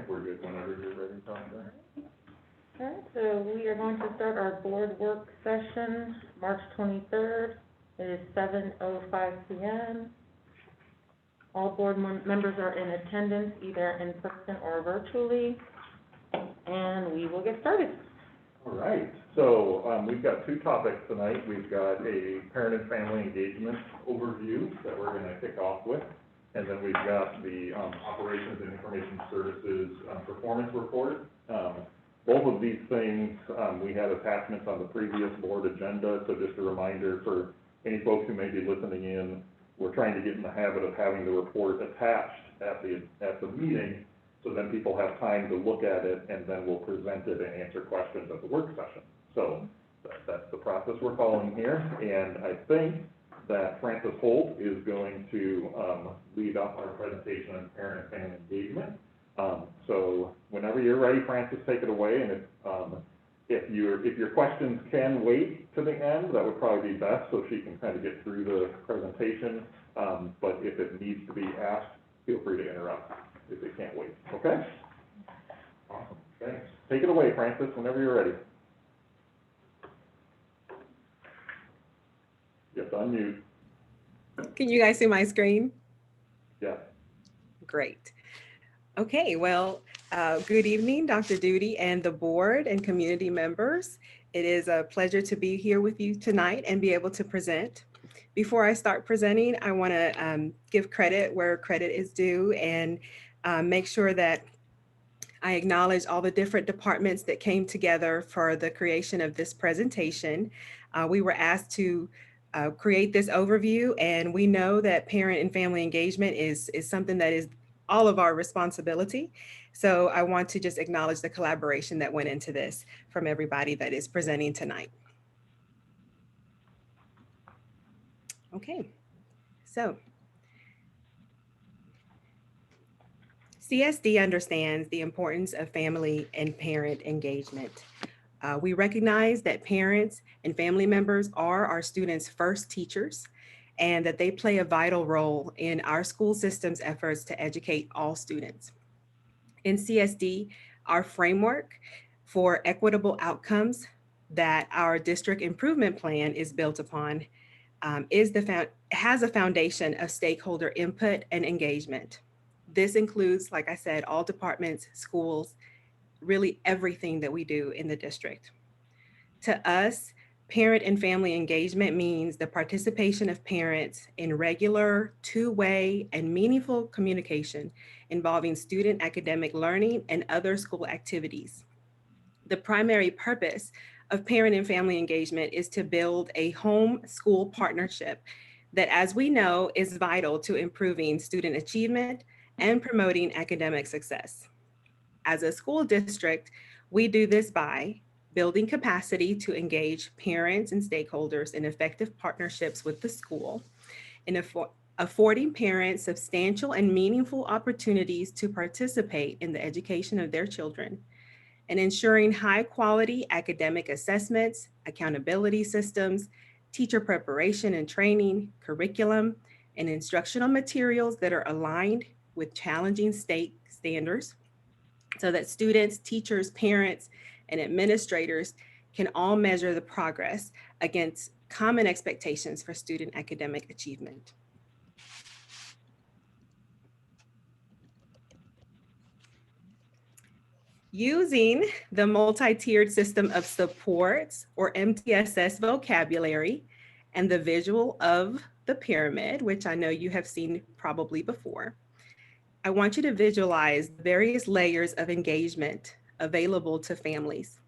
we're good whenever you're ready, Doctor. Okay, so we are going to start our board work session, March 23rd. It is 7:05 p.m. All board members are in attendance, either in person or virtually, and we will get started. All right, so we've got two topics tonight. We've got a parent and family engagement overview that we're going to kick off with, and then we've got the operations and information services performance report. Both of these things, we had attachments on the previous board agenda, so just a reminder for any folks who may be listening in, we're trying to get in the habit of having the report attached at the meeting, so then people have time to look at it, and then we'll present it and answer questions at the work session. So that's the process we're following here, and I think that Francis Holt is going to lead up our presentation on parent and family engagement. So whenever you're ready, Francis, take it away, and if your questions can wait to the end, that would probably be best, so she can kind of get through the presentation, but if it needs to be asked, feel free to interrupt if they can't wait, okay? Awesome, thanks. Take it away, Francis, whenever you're ready. You have to unmute. Can you guys see my screen? Yeah. Great. Okay, well, good evening, Dr. Duty and the board and community members. It is a pleasure to be here with you tonight and be able to present. Before I start presenting, I want to give credit where credit is due and make sure that I acknowledge all the different departments that came together for the creation of this presentation. We were asked to create this overview, and we know that parent and family engagement is something that is all of our responsibility. So I want to just acknowledge the collaboration that went into this from everybody that is presenting tonight. Okay, so CSD understands the importance of family and parent engagement. We recognize that parents and family members are our students' first teachers, and that they play a vital role in our school system's efforts to educate all students. In CSD, our framework for equitable outcomes that our district improvement plan is built upon has a foundation of stakeholder input and engagement. This includes, like I said, all departments, schools, really everything that we do in the district. To us, parent and family engagement means the participation of parents in regular, two-way, and meaningful communication involving student academic learning and other school activities. The primary purpose of parent and family engagement is to build a home-school partnership that, as we know, is vital to improving student achievement and promoting academic success. As a school district, we do this by building capacity to engage parents and stakeholders in effective partnerships with the school, and affording parents substantial and meaningful opportunities to participate in the education of their children, and ensuring high quality academic assessments, accountability systems, teacher preparation and training, curriculum, and instructional materials that are aligned with challenging state standards so that students, teachers, parents, and administrators can all measure the progress against common expectations for student academic achievement. Using the multi-tiered system of supports, or MTSS vocabulary, and the visual of the pyramid, which I know you have seen probably before, I want you to visualize various layers of engagement available to families.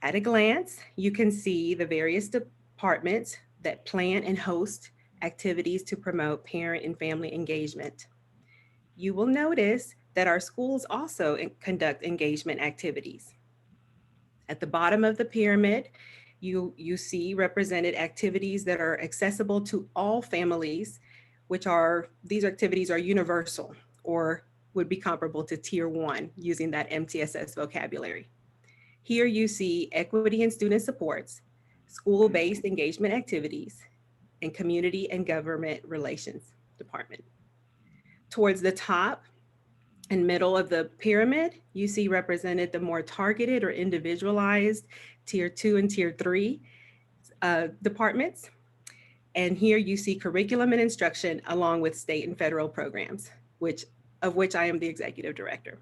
At a glance, you can see the various departments that plan and host activities to promote parent and family engagement. You will notice that our schools also conduct engagement activities. At the bottom of the pyramid, you see represented activities that are accessible to all families, these activities are universal or would be comparable to Tier 1 using that MTSS vocabulary. Here you see equity and student supports, school-based engagement activities, and community and government relations department. Towards the top, In middle of the pyramid, you see represented the more targeted or individualized tier 2 and tier 3 departments. And here you see curriculum and instruction along with state and federal programs, of which I am the executive director.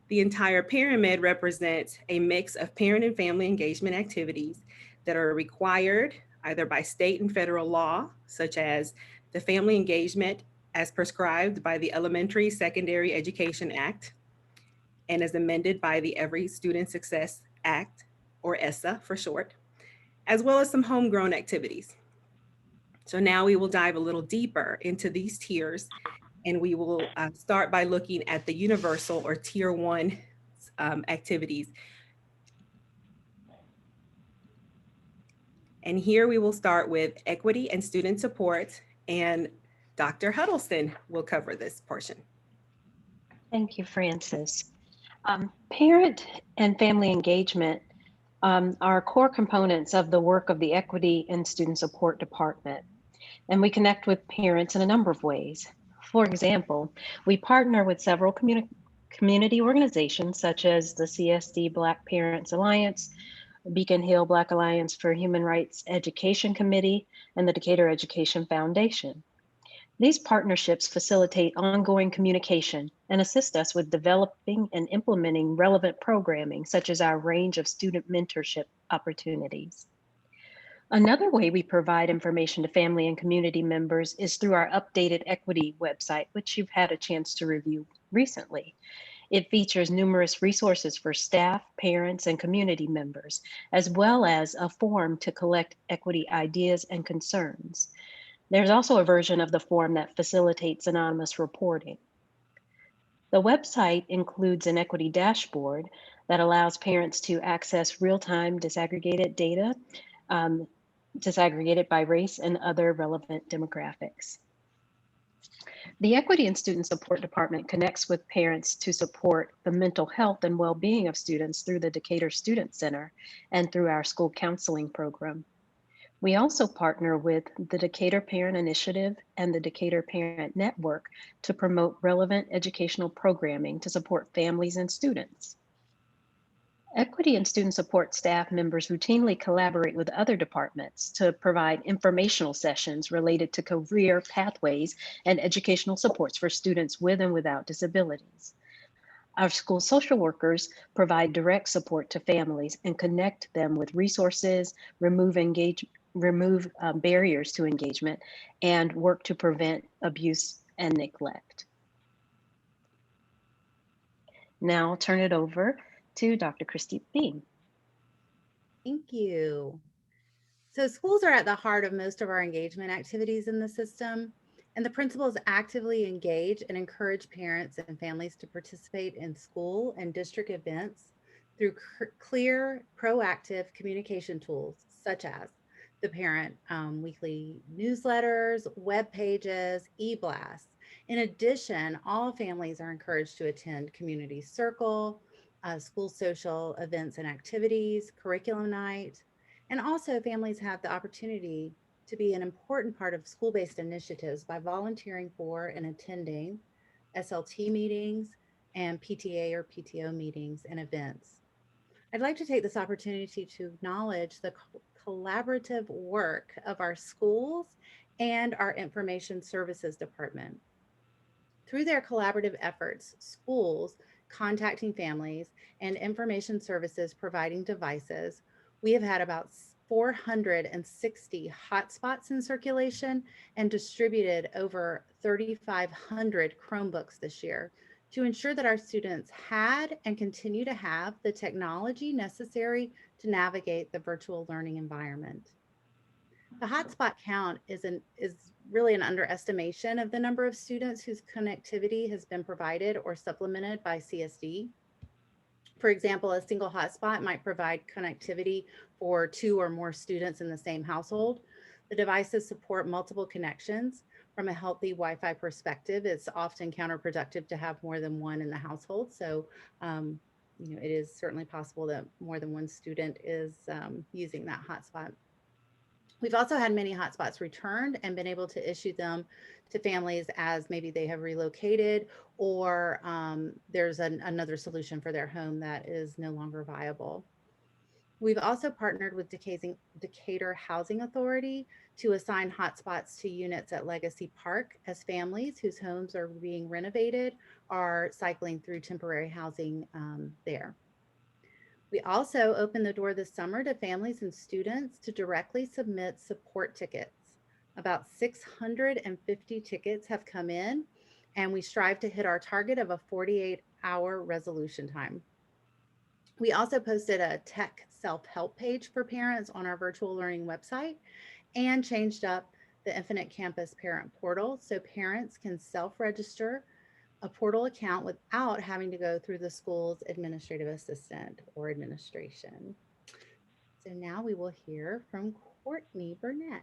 The entire pyramid represents a mix of parent and family engagement activities that are required either by state and federal law, such as the family engagement as prescribed by the Elementary Secondary Education Act and as amended by the Every Student Success Act, or ESSA for short, as well as some homegrown activities. So now we will dive a little deeper into these tiers, and we will start by looking at the universal or tier 1 activities. And here we will start with equity and student support, and Dr. Huddleston will cover this portion. Thank you, Frances. Parent and family engagement are core components of the work of the Equity and Student Support Department. And we connect with parents in a number of ways. For example, we partner with several community organizations such as the CSD Black Parents Alliance, Beacon Hill Black Alliance for Human Rights Education Committee, and the Decatur Education Foundation. These partnerships facilitate ongoing communication and assist us with developing and implementing relevant programming, such as our range of student mentorship opportunities. Another way we provide information to family and community members is through our updated equity website, which you've had a chance to review recently. It features numerous resources for staff, parents, and community members, as well as a form to collect equity ideas and concerns. There's also a version of the form that facilitates anonymous reporting. The website includes an equity dashboard that allows parents to access real-time disaggregated data, disaggregated by race and other relevant demographics. The Equity and Student Support Department connects with parents to support the mental health and well-being of students through the Decatur Student Center and through our school counseling program. We also partner with the Decatur Parent Initiative and the Decatur Parent Network to promote relevant educational programming to support families and students. Equity and student support staff members routinely collaborate with other departments to provide informational sessions related to career pathways and educational supports for students with and without disabilities. Our school social workers provide direct support to families and connect them with resources, remove barriers to engagement, and work to prevent abuse and neglect. Now I'll turn it over to Dr. Christy Beam. Thank you. So schools are at the heart of most of our engagement activities in the system, and the principals actively engage and encourage parents and families to participate in school and district events through clear, proactive communication tools, such as the parent weekly newsletters, web pages, e-blasts. In addition, all families are encouraged to attend community circle, school social events and activities, curriculum night, and also families have the opportunity to be an important part of school-based initiatives by volunteering for and attending SLT meetings and PTA or PTO meetings and events. I'd like to take this opportunity to acknowledge the collaborative work of our schools and our information services department. Through their collaborative efforts, schools contacting families and information services providing devices, we have had about 460 hotspots in circulation and distributed over 3,500 Chromebooks this year to ensure that our students had and continue to have the technology necessary to navigate the virtual learning environment. The hotspot count is really an underestimation of the number of students whose connectivity has been provided or supplemented by CSD. For example, a single hotspot might provide connectivity for 2 or more students in the same household. The devices support multiple connections. From a healthy Wi-Fi perspective, it's often counterproductive to have more than one in the household. So, it is certainly possible that more than one student is using that hotspot. We've also had many hotspots returned and been able to issue them to families as maybe they have relocated or there's another solution for their home that is no longer viable. We've also partnered with Decatur Housing Authority to assign hotspots to units at Legacy Park as families whose homes are being renovated are cycling through temporary housing there. We also opened the door this summer to families and students to directly submit support tickets. About 650 tickets have come in, and we strive to hit our target of a 48-hour resolution time. We also posted a tech self-help page for parents on our virtual learning website and changed up the Infinite Campus parent portal so parents can self-register a portal account without having to go through the school's administrative assistant or administration. So now we will hear from Courtney Burnett.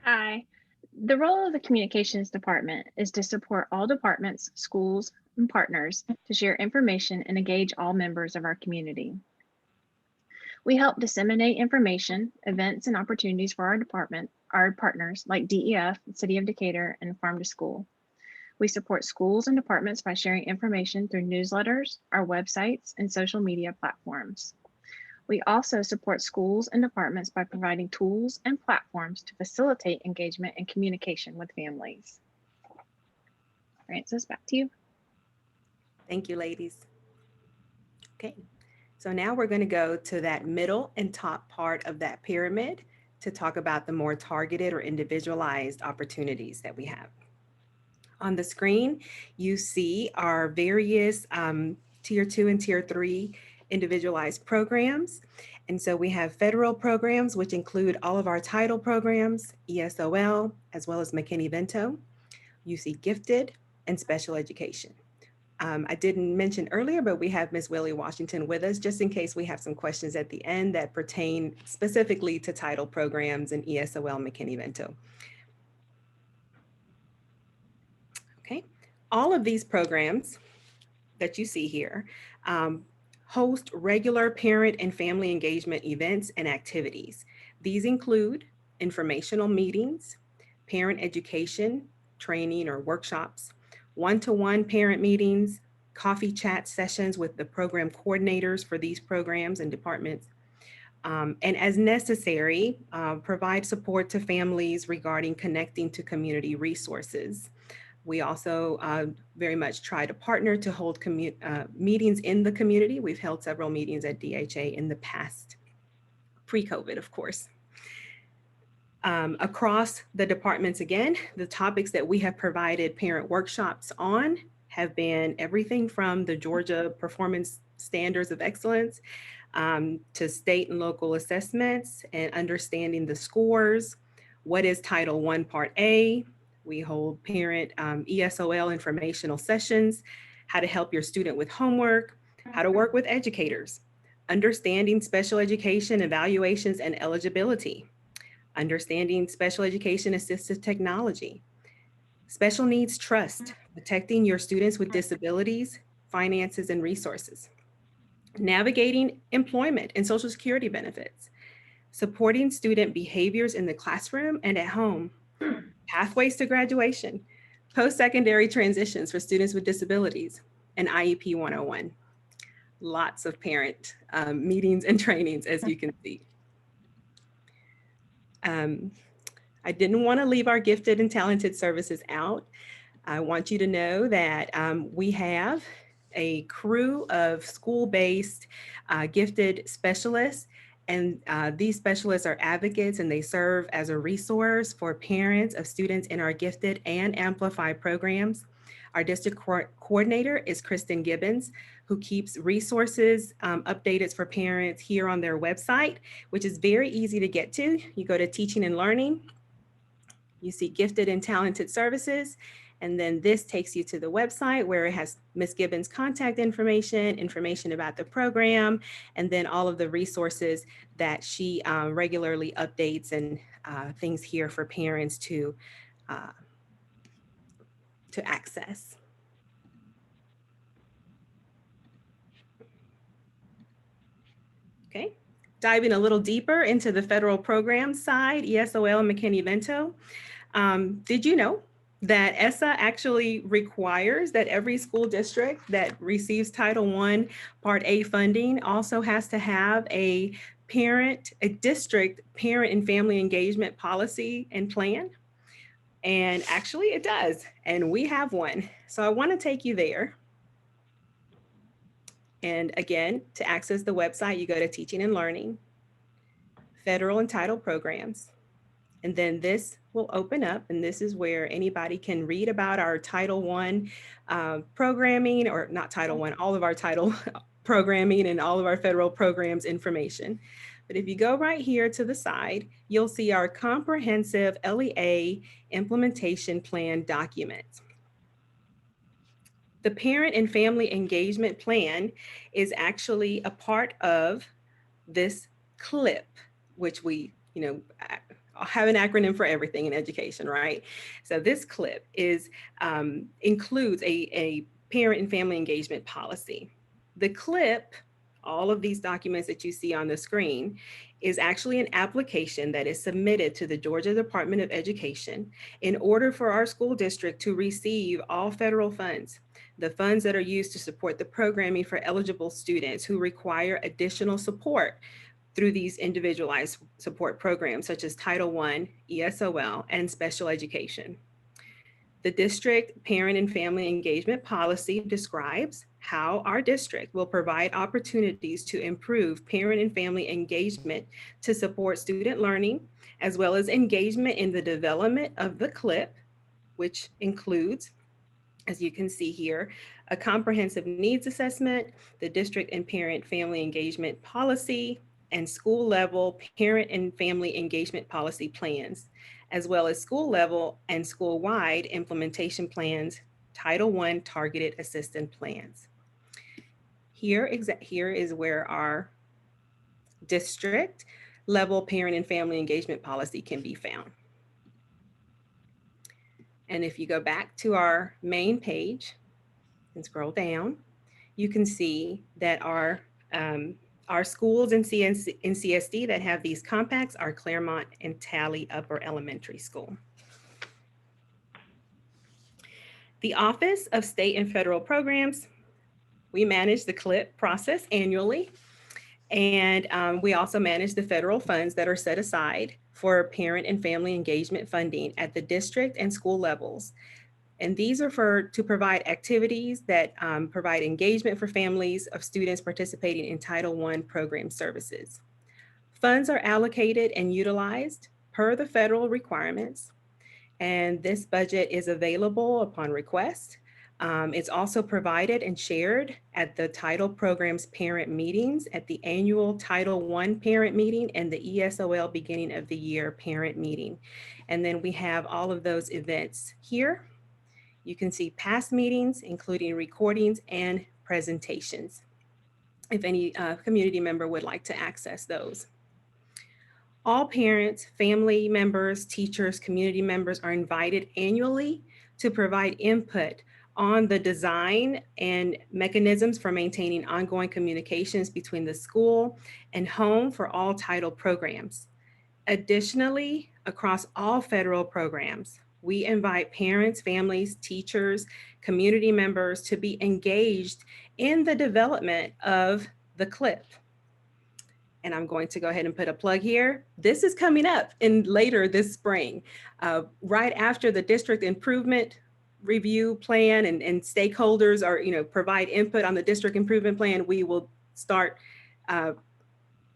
Hi. The role of the communications department is to support all departments, schools, and partners to share information and engage all members of our community. We help disseminate information, events, and opportunities for our partners like DEF, City of Decatur, and Farm to School. We support schools and departments by sharing information through newsletters, our websites, and social media platforms. We also support schools and departments by providing tools and platforms to facilitate engagement and communication with families. Frances, back to you. Thank you, ladies. Okay, so now we're going to go to that middle and top part of that pyramid to talk about the more targeted or individualized opportunities that we have. On the screen, you see our various Tier 2 and Tier 3 individualized programs. And so we have federal programs, which include all of our title programs, ESOL, as well as McKinney-Vento. You see gifted and special education. I didn't mention earlier, but we have Ms. Willie Washington with us, just in case we have some questions at the end that pertain specifically to title programs and ESOL McKinney-Vento. Okay, all of these programs that you see here host regular parent and family engagement events and activities. These include informational meetings, parent education, training or workshops, one-to-one parent meetings, coffee chat sessions with the program coordinators for these programs and departments, and as necessary, provide support to families regarding connecting to community resources. We also very much try to partner to hold meetings in the community. We've held several meetings at DHA in the past, pre-COVID, of course. Across the departments, again, the topics that we have provided parent workshops on have been everything from the Georgia Performance Standards of Excellence to state and local assessments and understanding the scores. What is Title I Part A? We hold parent ESOL informational sessions, how to help your student with homework, how to work with educators, understanding special education evaluations and eligibility, understanding special education assistive technology, special needs trust, protecting your students with disabilities, finances, and resources, navigating employment and Social Security benefits, supporting student behaviors in the classroom and at home, pathways to graduation, post-secondary transitions for students with disabilities, and IEP 101. Lots of parent meetings and trainings, as you can see. I didn't want to leave our gifted and talented services out. I want you to know that we have a crew of school-based gifted specialists, and these specialists are advocates, and they serve as a resource for parents of students in our gifted and amplified programs. Our district coordinator is Kristen Gibbons, who keeps resources updated for parents here on their website, which is very easy to get to. You go to Teaching and Learning, you see Gifted and Talented Services, and then this takes you to the website where it has Ms. Gibbons' contact information about the program, and then all of the resources that she regularly updates and things here for parents to access. Okay, diving a little deeper into the federal program side, ESOL and McKinney-Vento, did you know that ESSA actually requires that every school district that receives Title I Part A funding also has to have a district parent and family engagement policy and plan? And actually it does, and we have one. So I want to take you there. And again, to access the website, you go to Teaching and Learning, Federal Entitled Programs. And then this will open up, and this is where anybody can read about our Title I programming, or not Title I, all of our title programming and all of our federal programs information. But if you go right here to the side, you'll see our comprehensive LEA implementation plan document. The Parent and Family Engagement Plan is actually a part of this CLIP, which we, have an acronym for everything in education, right? So this CLIP includes a parent and family engagement policy. The CLIP, all of these documents that you see on the screen, is actually an application that is submitted to the Georgia Department of Education in order for our school district to receive all federal funds, the funds that are used to support the programming for eligible students who require additional support through these individualized support programs, such as Title I, ESOL, and special education. The district parent and family engagement policy describes how our district will provide opportunities to improve parent and family engagement to support student learning, as well as engagement in the development of the CLIP, which includes, as you can see here, a comprehensive needs assessment, the district and parent family engagement policy, and school level parent and family engagement policy plans, as well as school level and school-wide implementation plans, Title I targeted assistance plans. Here is where our district level parent and family engagement policy can be found. And if you go back to our main page and scroll down, you can see that our schools in CSD that have these compacts are Claremont and Talley Upper Elementary School. The Office of State and Federal Programs, we manage the CLIP process annually. And we also manage the federal funds that are set aside for parent and family engagement funding at the district and school levels. And these are to provide activities that provide engagement for families of students participating in Title I program services. Funds are allocated and utilized per the federal requirements. And this budget is available upon request. It's also provided and shared at the title programs parent meetings, at the annual Title I parent meeting, and the ESOL beginning of the year parent meeting. And then we have all of those events here. You can see past meetings, including recordings and presentations, if any community member would like to access those. All parents, family members, teachers, community members are invited annually to provide input on the design and mechanisms for maintaining ongoing communications between the school and home for all title programs. Additionally, across all federal programs, we invite parents, families, teachers, community members to be engaged in the development of the CLIP. And I'm going to go ahead and put a plug here. This is coming up later this spring, right after the district improvement review plan and stakeholders are, provide input on the district improvement plan. We will start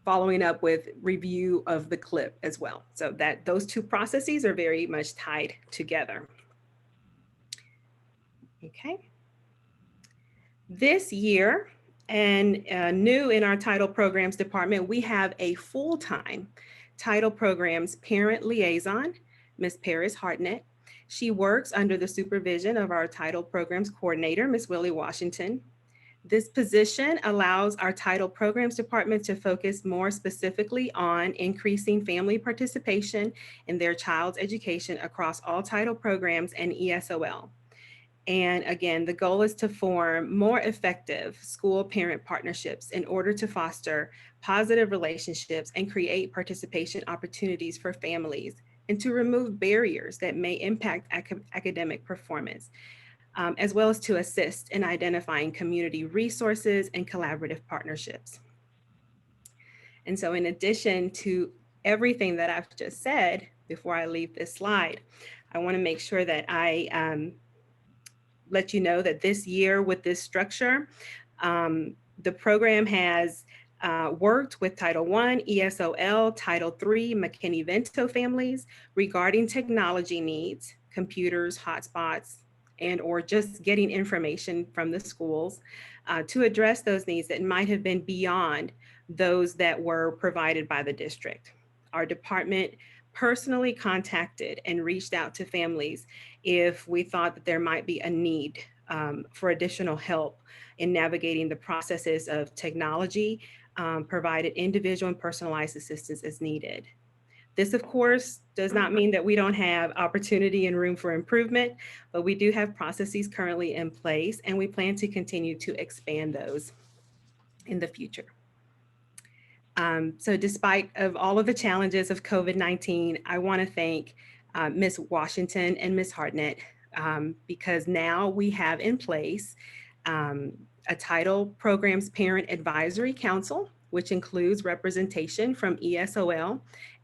following up with review of the CLIP as well. So that those two processes are very much tied together. Okay. This year, and new in our title programs department, we have a full-time title programs parent liaison, Ms. Paris Hartnett. She works under the supervision of our title programs coordinator, Ms. Willie Washington. This position allows our title programs department to focus more specifically on increasing family participation in their child's education across all title programs and ESOL. And again, the goal is to form more effective school-parent partnerships in order to foster positive relationships and create participation opportunities for families, and to remove barriers that may impact academic performance, as well as to assist in identifying community resources and collaborative partnerships. And so in addition to everything that I've just said, before I leave this slide, I want to make sure that I let you know that this year with this structure, the program has worked with Title I, ESOL, Title III, McKinney-Vento families regarding technology needs, computers, hotspots, and or just getting information from the schools to address those needs that might have been beyond those that were provided by the district. Our department personally contacted and reached out to families if we thought that there might be a need for additional help in navigating the processes of technology, provided individual and personalized assistance as needed. This, of course, does not mean that we don't have opportunity and room for improvement, but we do have processes currently in place, and we plan to continue to expand those in the future. So despite of all of the challenges of COVID-19, I want to thank Ms. Washington and Ms. Hartnett because now we have in place a Title Programs Parent Advisory Council, which includes representation from ESOL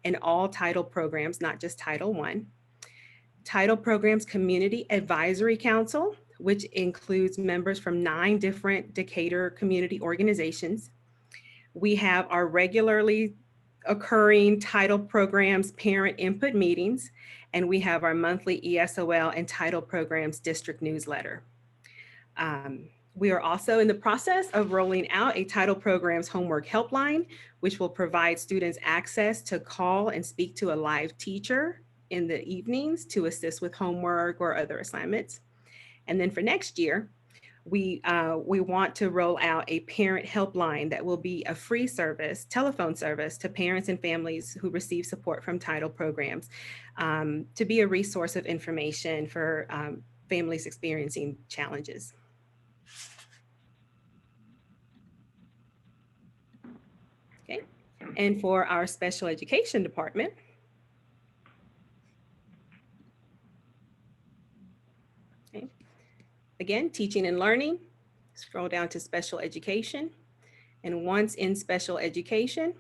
and all title programs, not just Title I. Title Programs Community Advisory Council, which includes members from 9 different Decatur community organizations. We have our regularly occurring Title Programs parent input meetings, and we have our monthly ESOL and Title Programs district newsletter. We are also in the process of rolling out a Title Programs homework helpline, which will provide students access to call and speak to a live teacher in the evenings to assist with homework or other assignments. And then for next year, we want to roll out a parent helpline that will be a free service, telephone service to parents and families who receive support from Title Programs to be a resource of information for families experiencing challenges. Okay, and for our special education department, okay. Again, teaching and learning, scroll down to special education. And once in special education,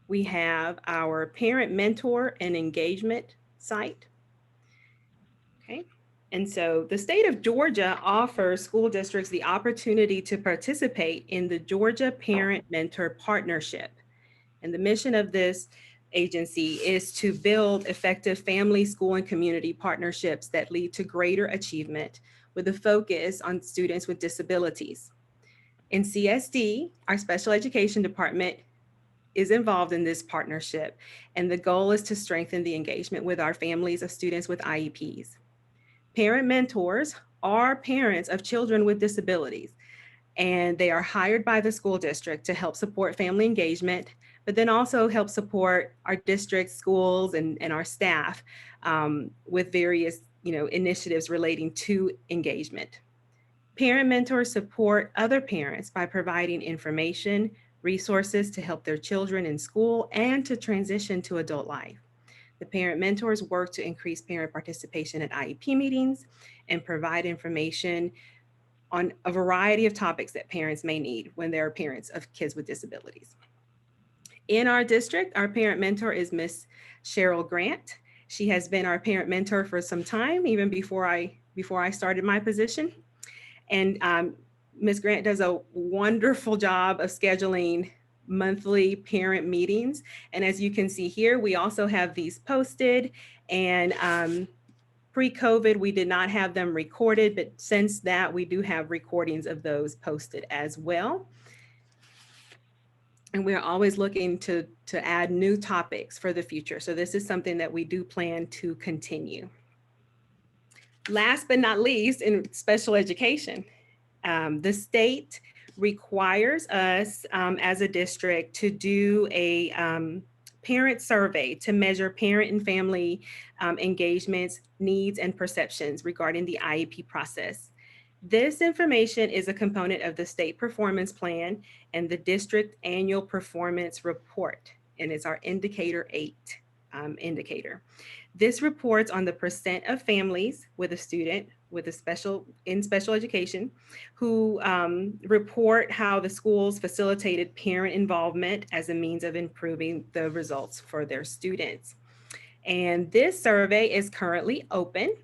we have our parent mentor and engagement site. Okay, and so the state of Georgia offers school districts the opportunity to participate in the Georgia Parent Mentor Partnership. And the mission of this agency is to build effective family, school, and community partnerships that lead to greater achievement with a focus on students with disabilities. In CSD, our special education department is involved in this partnership, and the goal is to strengthen the engagement with our families of students with IEPs. Parent mentors are parents of children with disabilities, and they are hired by the school district to help support family engagement, but then also help support our district, schools, and our staff with various initiatives relating to engagement. Parent mentors support other parents by providing information, resources to help their children in school and to transition to adult life. The parent mentors work to increase parent participation at IEP meetings and provide information on a variety of topics that parents may need when they're parents of kids with disabilities. In our district, our parent mentor is Miss Cheryl Grant. She has been our parent mentor for some time, even before I started my position. And Ms. Grant does a wonderful job of scheduling monthly parent meetings. And as you can see here, we also have these posted, and pre-COVID, we did not have them recorded, but since that, we do have recordings of those posted as well. And we're always looking to add new topics for the future. So this is something that we do plan to continue. Last but not least, in special education, the state requires us as a district to do a parent survey to measure parent and family engagements, needs, and perceptions regarding the IEP process. This information is a component of the state performance plan and the district annual performance report, and it's our indicator 8 indicator. This reports on the percent of families with a student with a special education who report how the schools facilitated parent involvement as a means of improving the results for their students. And this survey is currently open.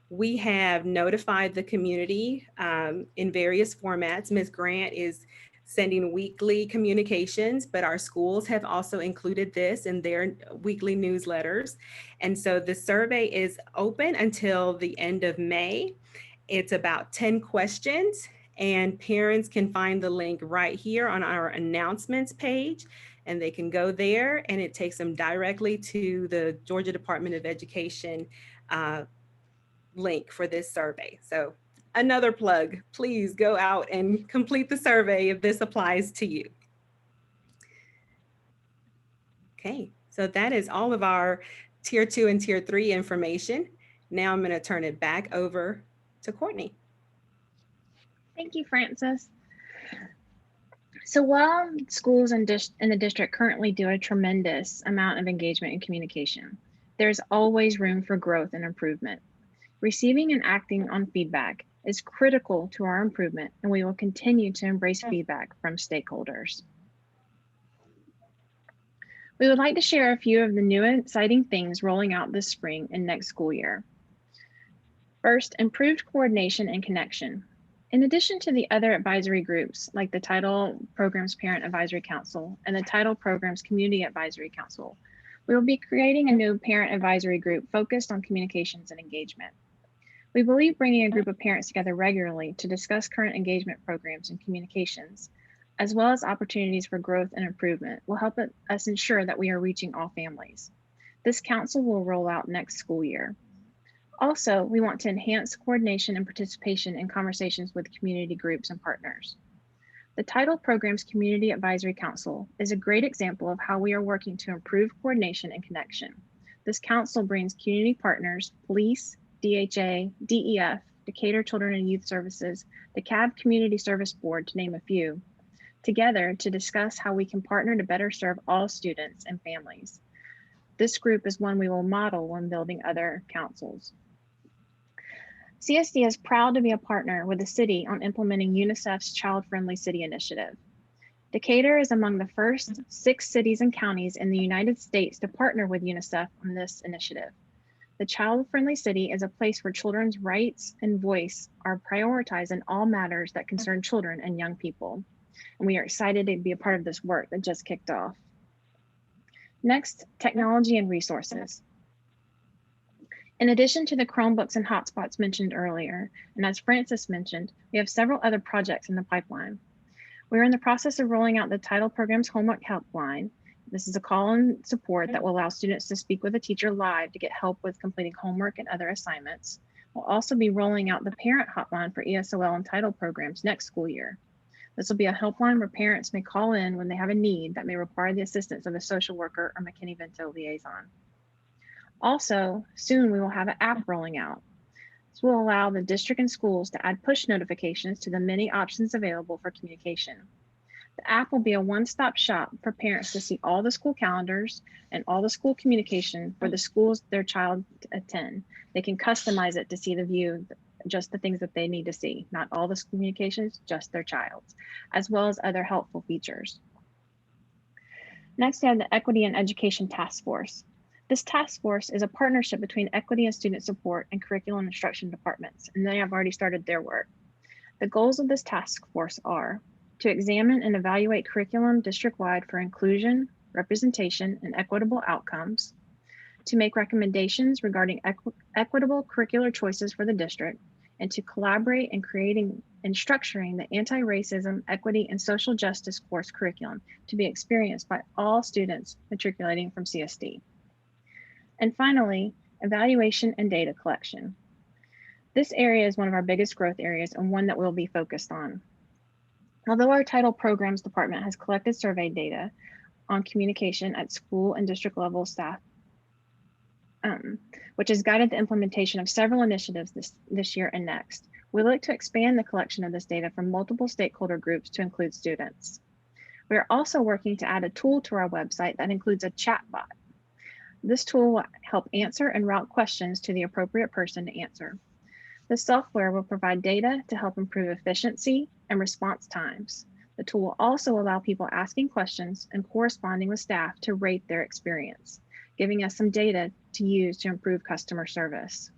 We have notified the community in various formats. Ms. Grant is sending weekly communications, but our schools have also included this in their weekly newsletters. And so the survey is open until the end of May. It's about 10 questions, and parents can find the link right here on our announcements page, and they can go there, and it takes them directly to the Georgia Department of Education link for this survey. So another plug, please go out and complete the survey if this applies to you. Okay, so that is all of our Tier 2 and Tier 3 information. Now I'm going to turn it back over to Courtney. Thank you, Frances. So while schools in the district currently do a tremendous amount of engagement and communication, there's always room for growth and improvement. Receiving and acting on feedback is critical to our improvement, and we will continue to embrace feedback from stakeholders. We would like to share a few of the new and exciting things rolling out this spring and next school year. First, improved coordination and connection. In addition to the other advisory groups like the Title Programs Parent Advisory Council and the Title Programs Community Advisory Council, we will be creating a new parent advisory group focused on communications and engagement. We believe bringing a group of parents together regularly to discuss current engagement programs and communications, as well as opportunities for growth and improvement, will help us ensure that we are reaching all families. This council will roll out next school year. Also, we want to enhance coordination and participation in conversations with community groups and partners. The Title Programs Community Advisory Council is a great example of how we are working to improve coordination and connection. This council brings community partners, police, DHA, DEF, Decatur Children and Youth Services, the CAB Community Service Board, to name a few, together to discuss how we can partner to better serve all students and families. This group is one we will model when building other councils. CSD is proud to be a partner with the city on implementing UNICEF's Child Friendly City Initiative. Decatur is among the first 6 cities and counties in the United States to partner with UNICEF on this initiative. The Child Friendly City is a place where children's rights and voice are prioritized in all matters that concern children and young people. And we are excited to be a part of this work that just kicked off. Next, technology and resources. In addition to the Chromebooks and hotspots mentioned earlier, and as Frances mentioned, we have several other projects in the pipeline. We're in the process of rolling out the Title Programs Homework Helpline. This is a call-in support that will allow students to speak with a teacher live to get help with completing homework and other assignments. We'll also be rolling out the Parent Hotline for ESOL and Title Programs next school year. This will be a helpline where parents may call in when they have a need that may require the assistance of a social worker or McKinney-Vento liaison. Also, soon we will have an app rolling out. This will allow the district and schools to add push notifications to the many options available for communication. The app will be a one-stop shop for parents to see all the school calendars and all the school communication for the schools their child attend. They can customize it to see the view, just the things that they need to see, not all the communications, just their child's, as well as other helpful features. Next, we have the Equity and Education Task Force. This task force is a partnership between Equity and Student Support and Curriculum and Instruction departments, and they have already started their work. The goals of this task force are to examine and evaluate curriculum district-wide for inclusion, representation, and equitable outcomes, to make recommendations regarding equitable curricular choices for the district, and to collaborate in creating and structuring the anti-racism, equity, and social justice course curriculum to be experienced by all students matriculating from CSD. And finally, evaluation and data collection. This area is one of our biggest growth areas and one that we'll be focused on. Although our Title Programs Department has collected survey data on communication at school and district level staff, which has guided the implementation of several initiatives this year and next, We look to expand the collection of this data from multiple stakeholder groups to include students. We are also working to add a tool to our website that includes a chatbot. This tool will help answer and route questions to the appropriate person to answer. The software will provide data to help improve efficiency and response times. The tool will also allow people asking questions and corresponding with staff to rate their experience, giving us some data to use to improve customer service.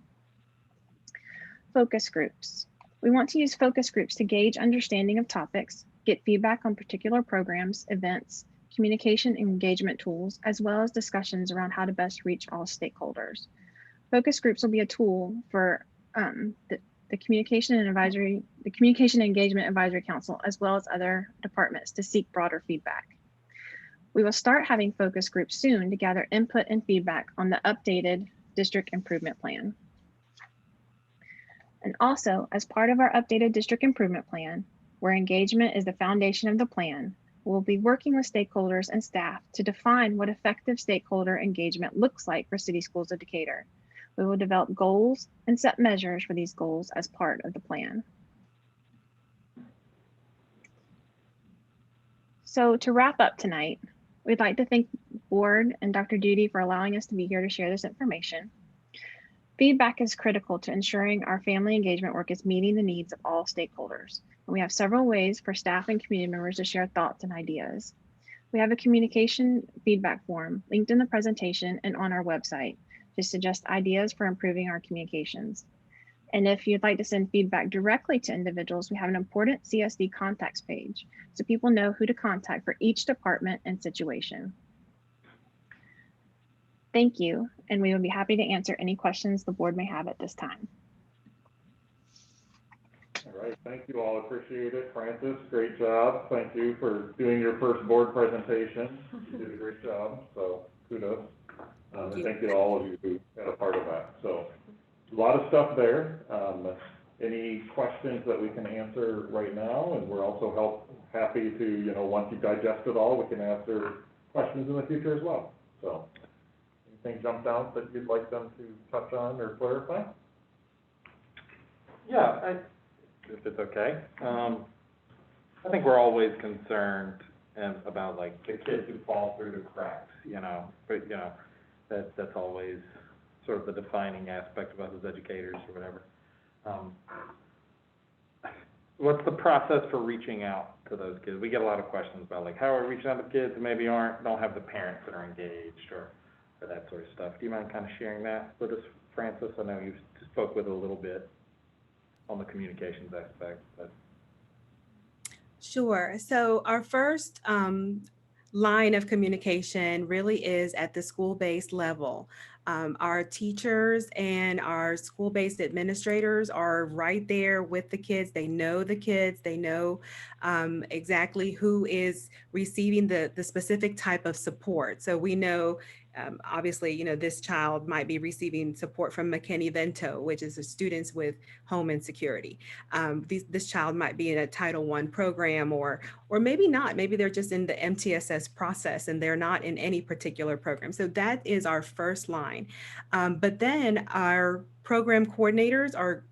Focus groups. We want to use focus groups to gauge understanding of topics, get feedback on particular programs, events, communication and engagement tools, as well as discussions around how to best reach all stakeholders. Focus groups will be a tool for the Communication and Engagement Advisory Council, as well as other departments to seek broader feedback. We will start having focus groups soon to gather input and feedback on the updated district improvement plan. And also, as part of our updated district improvement plan, where engagement is the foundation of the plan, we'll be working with stakeholders and staff to define what effective stakeholder engagement looks like for City Schools of Decatur. We will develop goals and set measures for these goals as part of the plan. So to wrap up tonight, we'd like to thank the board and Dr. Duty for allowing us to be here to share this information. Feedback is critical to ensuring our family engagement work is meeting the needs of all stakeholders. And we have several ways for staff and community members to share thoughts and ideas. We have a communication feedback form linked in the presentation and on our website to suggest ideas for improving our communications. And if you'd like to send feedback directly to individuals, we have an important CSD contacts page so people know who to contact for each department and situation. Thank you, and we will be happy to answer any questions the board may have at this time. All right, thank you all, appreciate it. Francis, great job. Thank you for doing your first board presentation. You did a great job, so kudos. And thank you to all of you who had a part of that. So a lot of stuff there. Any questions that we can answer right now? And we're also happy to, once you digest it all, we can answer questions in the future as well. So anything jumped out that you'd like them to touch on or clarify? Yeah, if it's okay. I think we're always concerned about like the kids who fall through the cracks, but that's always sort of the defining aspect of us as educators or whatever. What's the process for reaching out to those kids? We get a lot of questions about like how are we reaching out to kids who maybe don't have the parents that are engaged or that sort of stuff. Do you mind kind of sharing that with us, Francis? I know you spoke with it a little bit on the communications aspect, but. Sure. So our first line of communication really is at the school-based level. Our teachers and our school-based administrators are right there with the kids. They know the kids. They know exactly who is receiving the specific type of support. So we know, obviously, this child might be receiving support from McKinney-Vento, which is students with home insecurity. This child might be in a Title I program or maybe not. Maybe they're just in the MTSS process and they're not in any particular program. So that is our first line. But then our program coordinators are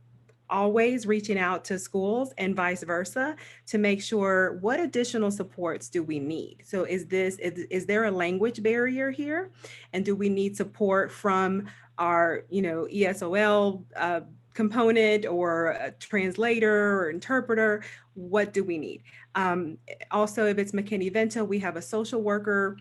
always reaching out to schools and vice versa to make sure what additional supports do we need. So is there a language barrier here? And do we need support from our, ESOL component or a translator or interpreter? What do we need? Also, if it's McKinney-Vento, we have a social worker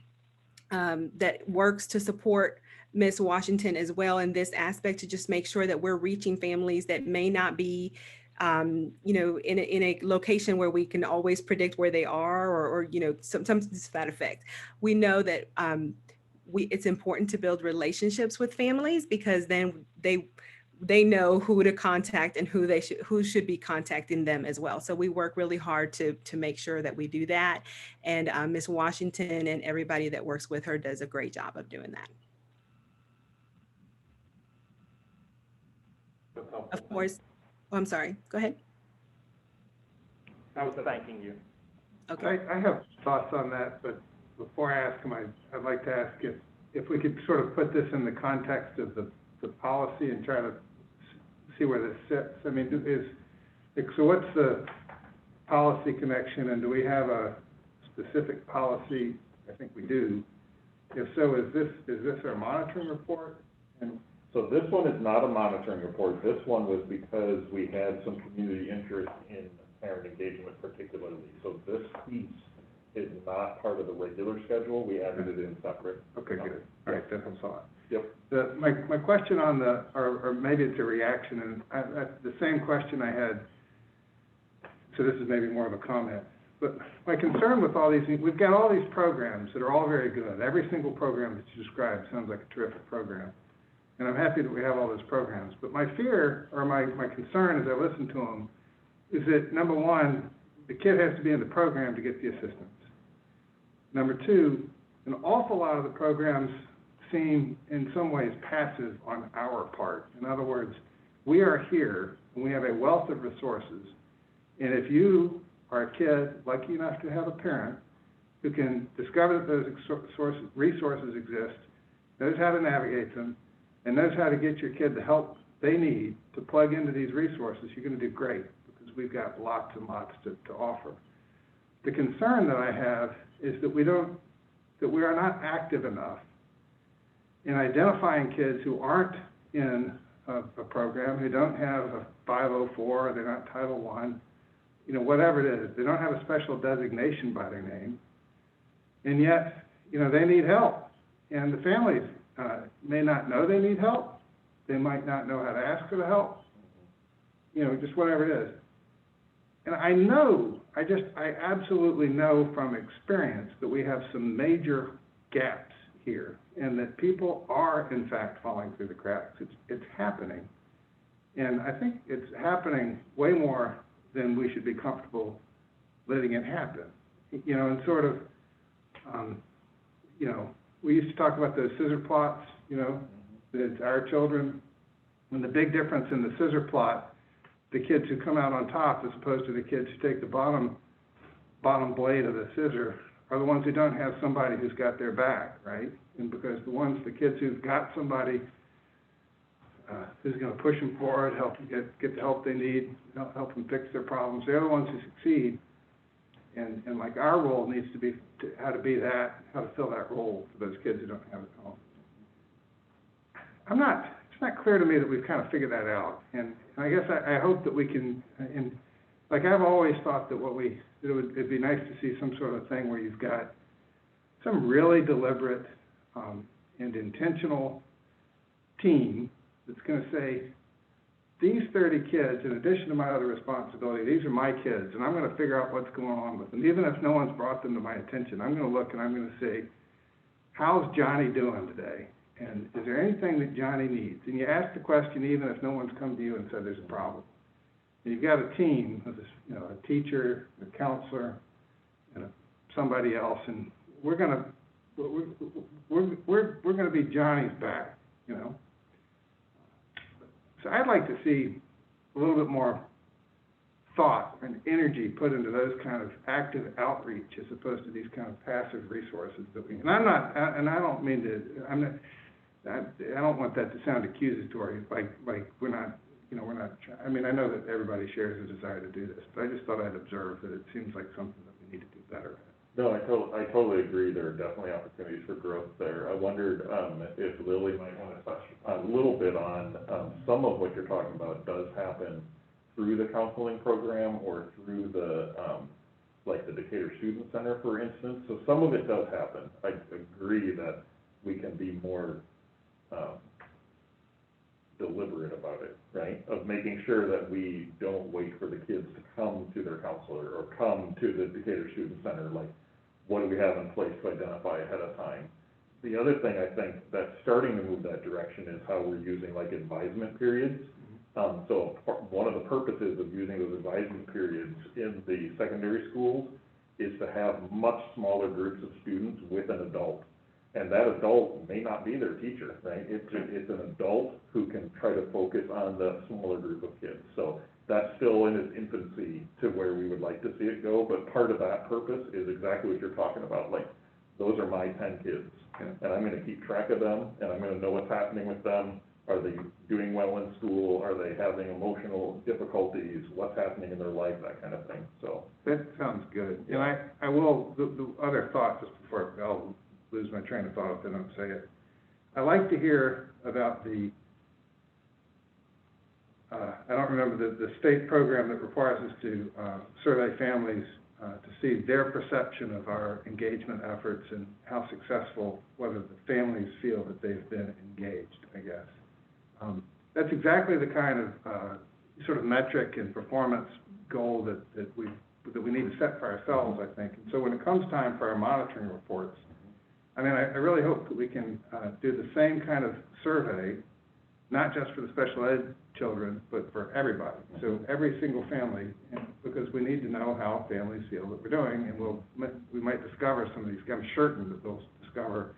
that works to support Ms. Washington as well in this aspect to just make sure that we're reaching families that may not be, in a location where we can always predict where they are or sometimes to that effect. We know that it's important to build relationships with families because then they know who to contact and who should be contacting them as well. So we work really hard to make sure that we do that. And Ms. Washington and everybody that works with her does a great job of doing that. Of course. Oh, I'm sorry. Go ahead. I was thanking you. Okay. I have thoughts on that, but before I ask them, I'd like to ask if we could sort of put this in the context of the policy and try to see where this sits. I mean, So what's the policy connection, and do we have a specific policy? I think we do. If so, is this our monitoring report? And So this one is not a monitoring report. This one was because we had some community interest in parent engagement particularly. So this piece is not part of the regular schedule. We added it in separate. okay, good. All right, that's what I thought. Yep. My question on or maybe it's a reaction, and the same question I had, so this is maybe more of a comment. But my concern with all these, we've got all these programs that are all very good. Every single program that you described sounds like a terrific program. And I'm happy that we have all those programs. But my fear, or my concern as I listen to them, is that, number one, the kid has to be in the program to get the assistance. Number two, an awful lot of the programs seem in some ways passive on our part. In other words, we are here and we have a wealth of resources. And if you are a kid lucky enough to have a parent who can discover that those resources exist, knows how to navigate them, and knows how to get your kid the help they need to plug into these resources, you're going to do great, because we've got lots and lots to offer. The concern that I have is that we are not active enough in identifying kids who aren't in a program, who don't have a 504, or they're not Title I, whatever it is. They don't have a special designation by their name, and yet, they need help. And the families may not know they need help. They might not know how to ask for the help, just whatever it is. And I absolutely know from experience that we have some major gaps here, and that people are, in fact, falling through the cracks. It's happening. And I think it's happening way more than we should be comfortable letting it happen. And sort of, we used to talk about those scissor plots, that our children, and the big difference in the scissor plot, the kids who come out on top as opposed to the kids who take the bottom blade of the scissor are the ones who don't have somebody who's got their back, right? And because the kids who've got somebody who's going to push them forward, help them get the help they need, help them fix their problems, they're the ones who succeed. And like our role needs to be how to fill that role for those kids who don't have it at home. It's not clear to me that we've kind of figured that out. And I guess I hope that we can, and like I've always thought that it'd be nice to see some sort of thing where you've got some really deliberate and intentional team that's going to say, these 30 kids, in addition to my other responsibility, these are my kids, and I'm going to figure out what's going on with them. Even if no one's brought them to my attention, I'm going to look and I'm going to say, how's Johnny doing today? And is there anything that Johnny needs? And you ask the question even if no one's come to you and said there's a problem. And you've got a team of this, a teacher, a counselor, and somebody else, and we're going to be Johnny's back, So I'd like to see a little bit more thought and energy put into those kind of active outreach as opposed to these kind of passive resources that we. And I don't mean to. I don't want that to sound accusatory. Like we're not. We're not. I mean, I know that everybody shares a desire to do this, but I just thought I'd observe that it seems like something that we need to do better at. No, I totally agree. There are definitely opportunities for growth there. I wondered if Lily might want to touch a little bit on some of what you're talking about does happen through the counseling program or through the like the Decatur Student Center, for instance. So some of it does happen. I agree that we can be more deliberate about it, right? Of making sure that we don't wait for the kids to come to their counselor or come to the Decatur Student Center. Like, what do we have in place to identify ahead of time? The other thing I think that's starting to move that direction is how we're using like advisement periods. So one of the purposes of using those advisement periods in the secondary schools is to have much smaller groups of students with an adult. And that adult may not be their teacher, right? It's an adult who can try to focus on the smaller group of kids. So that's still in its infancy to where we would like to see it go, but part of that purpose is exactly what you're talking about. Like, those are my 10 kids, and I'm gonna keep track of them, and I'm gonna know what's happening with them, Are they doing well in school? Are they having emotional difficulties? What's happening in their life? That kind of thing, so. That sounds good. And I will, the other thought, just before I'll lose my train of thought if I don't say it. I like to hear about the, I don't remember the state program that requires us to survey families to see their perception of our engagement efforts and how successful, whether the families feel that they've been engaged, I guess. That's exactly the kind of sort of metric and performance goal that we need to set for ourselves, I think. And so when it comes time for our monitoring reports, I mean, I really hope that we can do the same kind of survey, not just for the special ed children, but for everybody. So every single family, because we need to know how families feel that we're doing, and we might discover some of these, I'm certain that they'll discover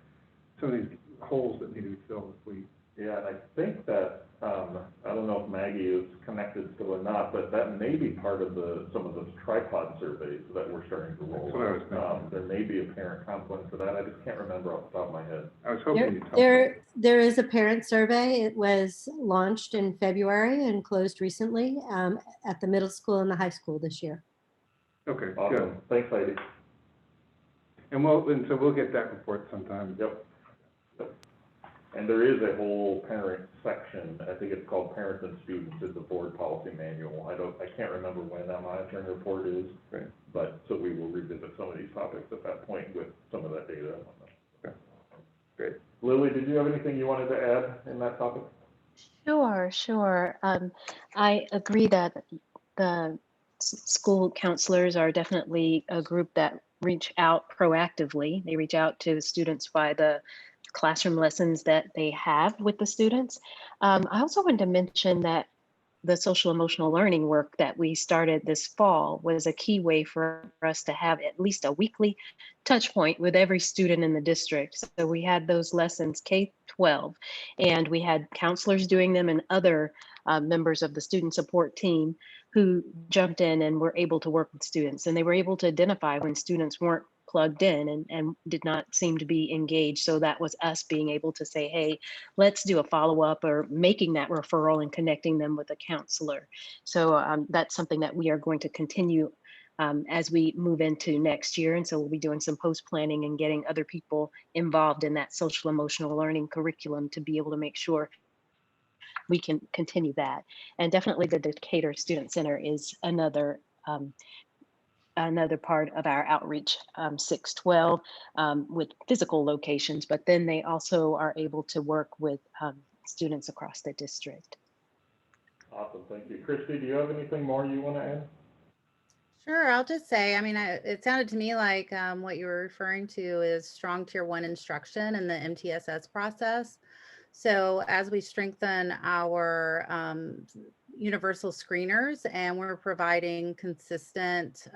some of these holes that need to be filled if we. Yeah, and I think that, I don't know if Maggie is connected still or not, but that may be part of some of those tripod surveys that we're starting to roll That's what I was out. thinking. There may be a parent component to that, I just can't remember off the top of my head. I was hoping you'd tell me. There is a parent survey. It was launched in February and closed recently at the middle school and the high school this year. Okay, good. Awesome, thanks, Heidi. And so we'll get that report sometime. Yep. And there is a whole parent section, I think it's called Parents and Students, it's a board policy manual. I can't remember when that monitoring report is. Right. But, so we will revisit some of these topics at that point with some of that data. Okay. Great. Lily, did you have anything you wanted to add in that topic? Sure. I agree that the school counselors are definitely a group that reach out proactively. They reach out to the students by the classroom lessons that they have with the students. I also wanted to mention that the social emotional learning work that we started this fall was a key way for us to have at least a weekly touch point with every student in the district. So we had those lessons K-12, and we had counselors doing them and other members of the student support team who jumped in and were able to work with students. And they were able to identify when students weren't plugged in and did not seem to be engaged. So that was us being able to say, hey, let's do a follow-up, or making that referral and connecting them with a counselor. So that's something that we are going to continue as we move into next year. And so we'll be doing some post-planning and getting other people involved in that social emotional learning curriculum to be able to make sure we can continue that. And definitely the Decatur Student Center is another part of our outreach, 612, with physical locations, but then they also are able to work with students across the district. Awesome, thank you. Christy, do you have anything more you want to add? Sure, I'll just say, I mean, it sounded to me like what you were referring to is strong tier 1 instruction in the MTSS process. So as we strengthen our universal screeners, and we're providing consistent,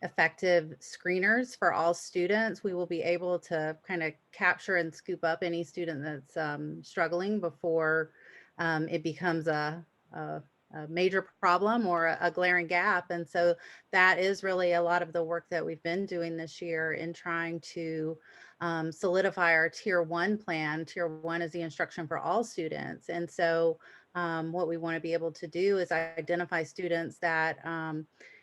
effective screeners for all students, we will be able to kind of capture and scoop up any student that's struggling before it becomes a major problem or a glaring gap. And so that is really a lot of the work that we've been doing this year in trying to solidify our tier 1 plan. Tier 1 is the instruction for all students. And so what we want to be able to do is identify students that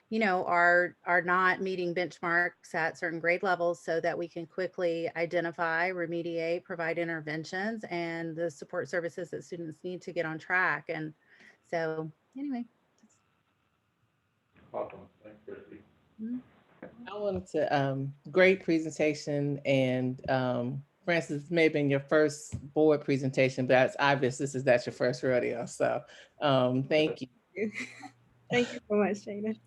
you know, are not meeting benchmarks at certain grade levels, so that we can quickly identify, remediate, provide interventions and the support services that students need to get on track. And so anyway. Awesome, thanks, Christy. I wanted to, great presentation, and Francis, this may have been your first board presentation, but it's obvious that's your first rodeo, so thank you. Thank you so much, Shana.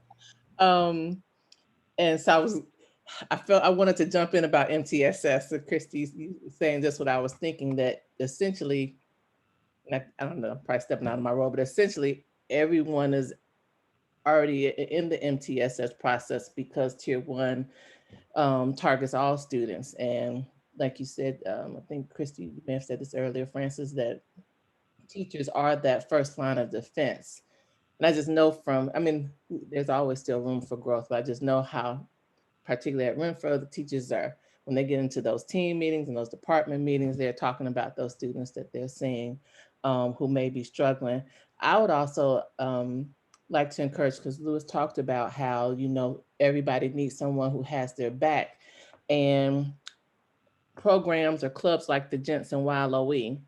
And so I wanted to jump in about MTSS. So Christy's saying just what I was thinking, that essentially, I don't know, probably stepping out of my role, but essentially everyone is already in the MTSS process, because tier 1 targets all students. And like you said, I think Christy, you may have said this earlier, Francis, that teachers are that first line of defense. And I just know from, I mean, there's always still room for growth, but I just know how, particularly at Renfro, the teachers are, when they get into those team meetings and those department meetings, they're talking about those students that they're seeing who may be struggling. I would also like to encourage, because Lewis talked about how, you know, everybody needs someone who has their back. And programs or clubs like the Jensen YLOE,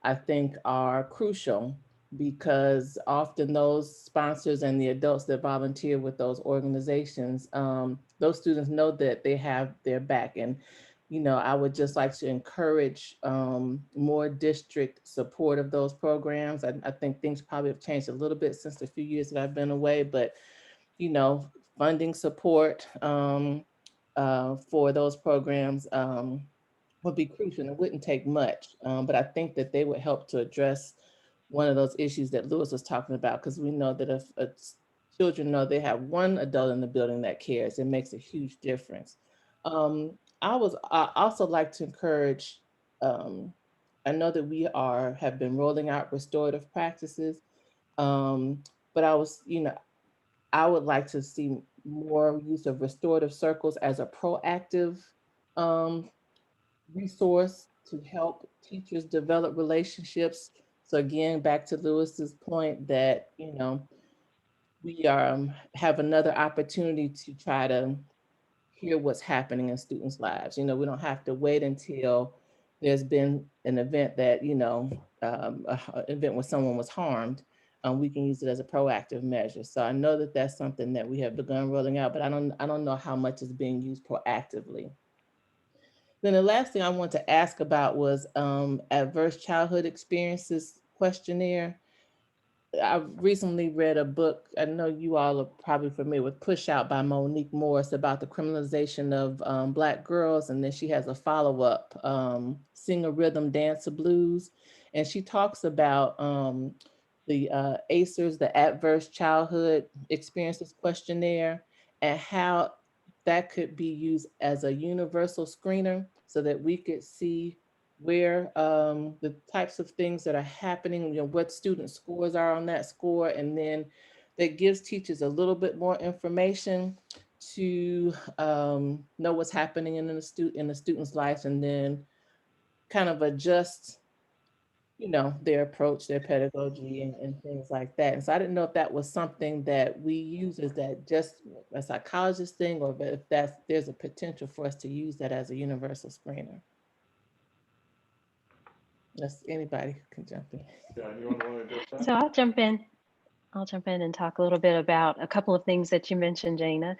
I think are crucial, because often those sponsors and the adults that volunteer with those organizations, those students know that they have their back. And, you know, I would just like to encourage more district support of those programs. I think things probably have changed a little bit since the few years that I've been away, but, you know, funding support for those programs would be crucial, and it wouldn't take much. But I think that they would help to address one of those issues that Lewis was talking about, because we know that if children know they have one adult in the building that cares, it makes a huge difference. I also like to encourage, I know that we have been rolling out restorative practices, but I would like to see more use of restorative circles as a proactive resource to help teachers develop relationships. So again, back to Lewis's point that, you know, we have another opportunity to try to hear what's happening in students' lives. You know, we don't have to wait until there's been an event that, you know, an event where someone was harmed. We can use it as a proactive measure. So I know that that's something that we have begun rolling out, but I don't know how much is being used proactively. Then the last thing I want to ask about was adverse childhood experiences questionnaire. I've recently read a book, I know you all are probably familiar with Push Out by Monique Morris, about the criminalization of Black girls. And then she has a follow-up, Sing a Rhythm, Dance a Blues. And she talks about the ACERS, the Adverse Childhood Experiences Questionnaire, and how that could be used as a universal screener so that we could see where the types of things that are happening, you know, what student scores are on that score, and then that gives teachers a little bit more information to know what's happening in the student's life, and then kind of adjust, you know, their approach, their pedagogy, and things like that. And so I didn't know if that was something that we use, is that just a psychologist thing, or if there's a potential for us to use that as a universal screener. Yes, anybody can jump in. Yeah, anyone want to address that? So I'll jump in. I'll jump in and talk a little bit about a couple of things that you mentioned, Jana.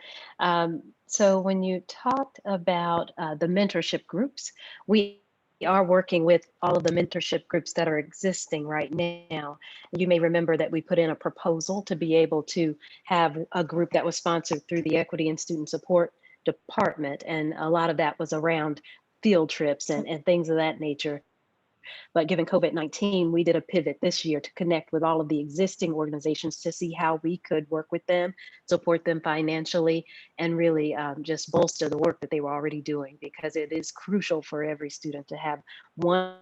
So when you talked about the mentorship groups, we are working with all of the mentorship groups that are existing right now. You may remember that we put in a proposal to be able to have a group that was sponsored through the Equity and Student Support Department. And a lot of that was around field trips and things of that nature. But given COVID-19, we did a pivot this year to connect with all of the existing organizations to see how we could work with them, support them financially, and really just bolster the work that they were already doing, because it is crucial for every student to have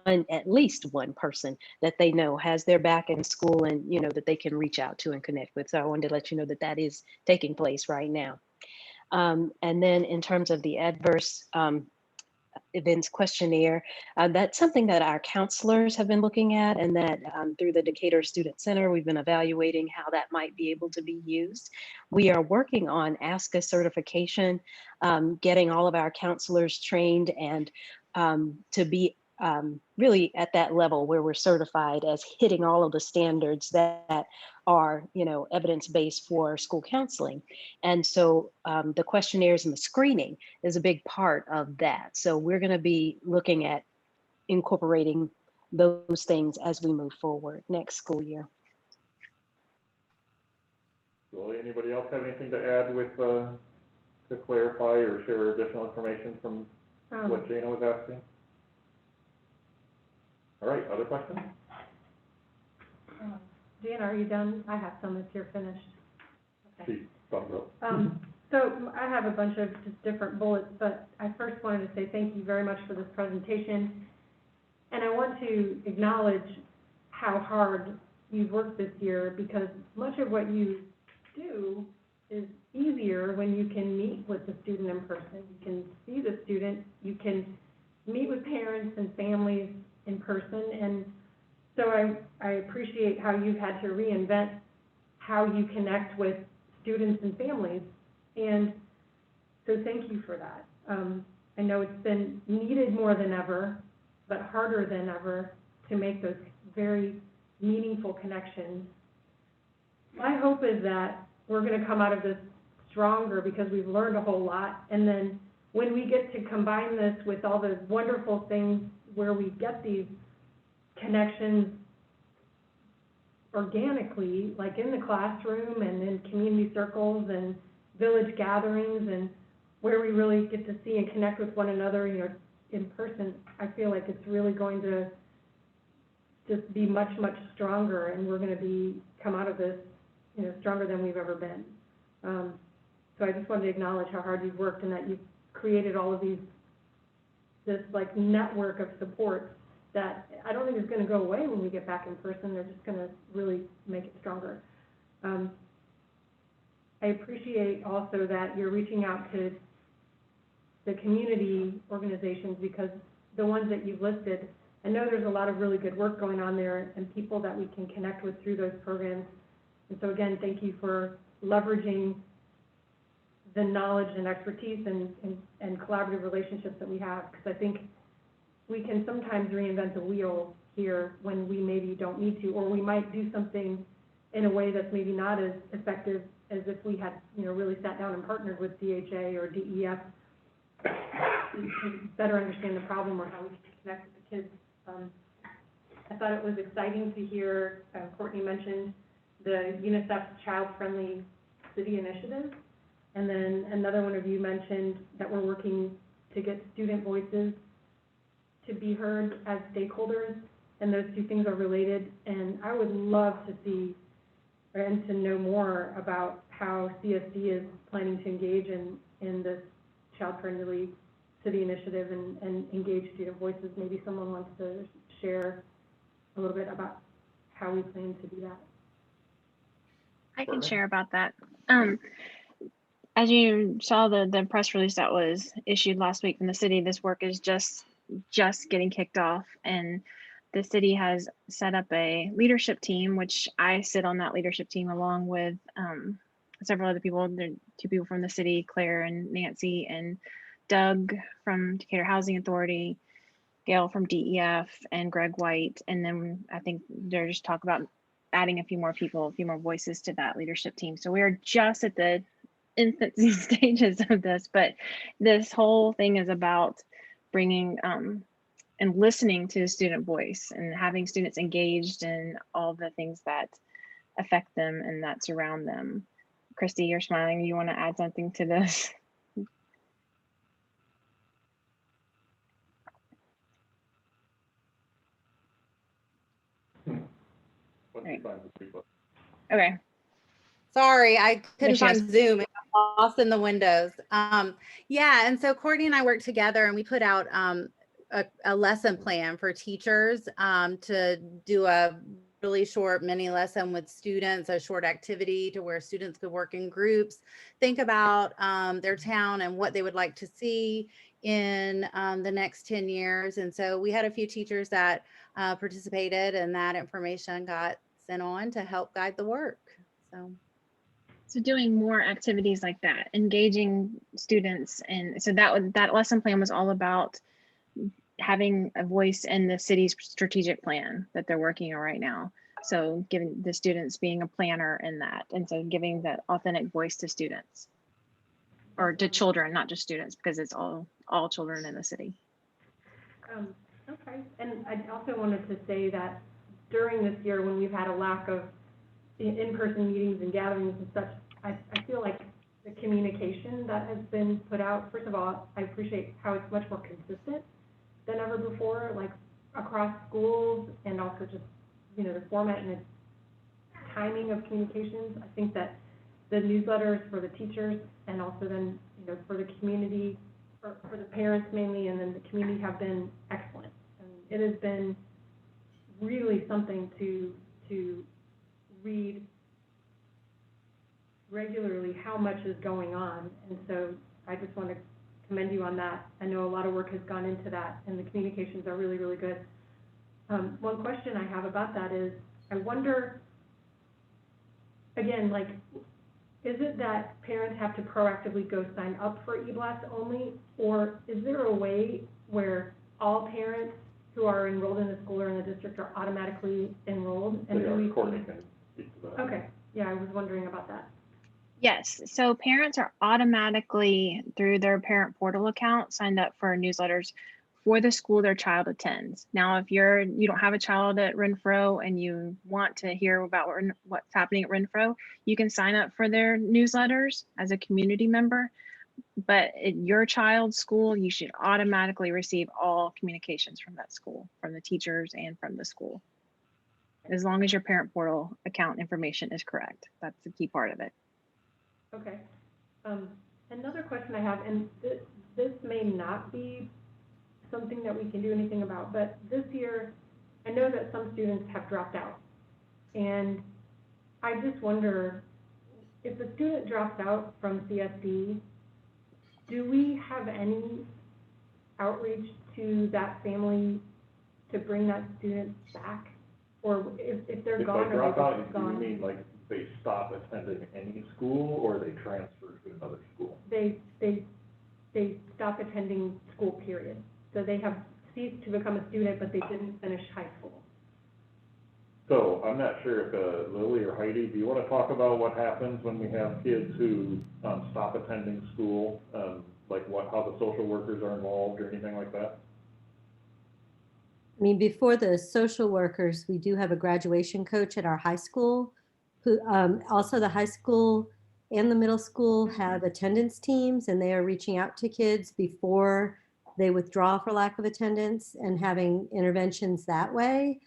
at least one person that they know has their back in school, and, you know, that they can reach out to and connect with. So I wanted to let you know that that is taking place right now. And then in terms of the adverse events questionnaire, that's something that our counselors have been looking at, and that through the Decatur Student Center, we've been evaluating how that might be able to be used. We are working on ASCA certification, getting all of our counselors trained and to be really at that level where we're certified as hitting all of the standards that are, you know, evidence-based for school counseling. And so the questionnaires and the screening is a big part of that. So we're going to be looking at incorporating those things as we move forward next school year. Well, anybody else have anything to add with, to clarify or share additional information from what Jana was asking? All right, other questions? Jana, are you done? I have some if you're finished. Okay. Please, talk about. So I have a bunch of just different bullets, but I first wanted to say thank you very much for this presentation. And I want to acknowledge how hard you've worked this year, because much of what you do is easier when you can meet with the student in person. You can see the student, you can meet with parents and families in person. And so I appreciate how you've had to reinvent how you connect with students and families. And so thank you for that. I know it's been needed more than ever, but harder than ever to make those very meaningful connections. My hope is that we're going to come out of this stronger because we've learned a whole lot. And then when we get to combine this with all the wonderful things where we get these connections organically, like in the classroom and in community circles and village gatherings, and where we really get to see and connect with one another, you know, in person, I feel like it's really going to just be much, much stronger, and we're going to come out of this, you know, stronger than we've ever been. So I just wanted to acknowledge how hard you've worked and that you've created all of this like network of support that I don't think is going to go away when we get back in person. They're just going to really make it stronger. I appreciate also that you're reaching out to the community organizations, because the ones that you've listed, I know there's a lot of really good work going on there and people that we can connect with through those programs. And so again, thank you for leveraging the knowledge and expertise and collaborative relationships that we have, because I think we can sometimes reinvent the wheel here when we maybe don't need to, or we might do something in a way that's maybe not as effective as if we had, you know, really sat down and partnered with DHA or DEF to better understand the problem or how we can connect with the kids. I thought it was exciting to hear Courtney mentioned the UNICEF Child-Friendly City Initiative, and then another one of you mentioned that we're working to get student voices to be heard as stakeholders, and those two things are related. And I would love to see and to know more about how CSD is planning to engage in this child-friendly city initiative and engage student voices. Maybe someone wants to share a little bit about how we plan to do that. I can share about that. As you saw the press release that was issued last week from the city, this work is just getting kicked off, and the city has set up a leadership team, which I sit on that leadership team along with several other people. There are two people from the city, Claire and Nancy, and Doug from Decatur Housing Authority, Gail from DEF, and Greg White. And then I think they're just talk about adding a few more people, a few more voices to that leadership team. So we are just at the infancy stages of this, but this whole thing is about bringing and listening to the student voice and having students engaged in all the things that affect them and that surround them. Christy, you're smiling. You want to add something to this? Right. Okay. Sorry, I couldn't There she find Zoom. It got lost in the windows. Yeah, and so Courtney and I worked together, and we put out a lesson plan for teachers to do a really short mini lesson with students, a short activity to where students could work in groups, think about their town and what they would like to see in the next 10 years. And so we had a few teachers that participated, and that information got sent on to help guide the work. So doing more activities like that, engaging students. And so that lesson plan was all about having a voice in the city's strategic plan that they're working on right now. So giving the students being a planner in that. And so giving that authentic voice to students, or to children, not just students, because it's all children in the city. Okay, and I also wanted to say that during this year, when we've had a lack of in-person meetings and gatherings and such, I feel like the communication that has been put out, first of all, I appreciate how it's much more consistent than ever before, like across schools, and also just, you know, the format and the timing of communications. I think that the newsletters for the teachers, and also then, you know, for the community, or for the parents mainly, and then the community, have been excellent. And it has been really something to read regularly how much is going on. And so I just want to commend you on that. I know a lot of work has gone into that, and the communications are really, really good. One question I have about that is, I wonder, again, like, is it that parents have to proactively go sign up for eBlast only, or is there a way where all parents who are enrolled in the school or in the district are automatically enrolled? And They do are, we Courtney can speak to that. Okay, yeah, I was wondering about that. Yes, so parents are automatically, through their parent portal account, signed up for newsletters for the school their child attends. Now, if you don't have a child at Renfro and you want to hear about what's happening at Renfro, you can sign up for their newsletters as a community member. But at your child's school, you should automatically receive all communications from that school, from the teachers and from the school, as long as your parent portal account information is correct. That's the key part of it. Okay. Another question I have, and this may not be something that we can do anything about, but this year, I know that some students have dropped out. And I just wonder, if a student drops out from CSD, do we have any outreach to that family to bring that student back? Or if they're gone, If they drop out, just do you gone? mean like they stop attending any school, or they transfer to another school? They stop attending school, period. So they have ceased to become a student, but they didn't finish high school. So I'm not sure if Lily or Heidi, do you want to talk about what happens when we have kids who stop attending school? Like how the social workers are involved or anything like that? I mean, before the social workers, we do have a graduation coach at our high school who also the high school and the middle school have attendance teams, and they are reaching out to kids before they withdraw for lack of attendance and having interventions that way.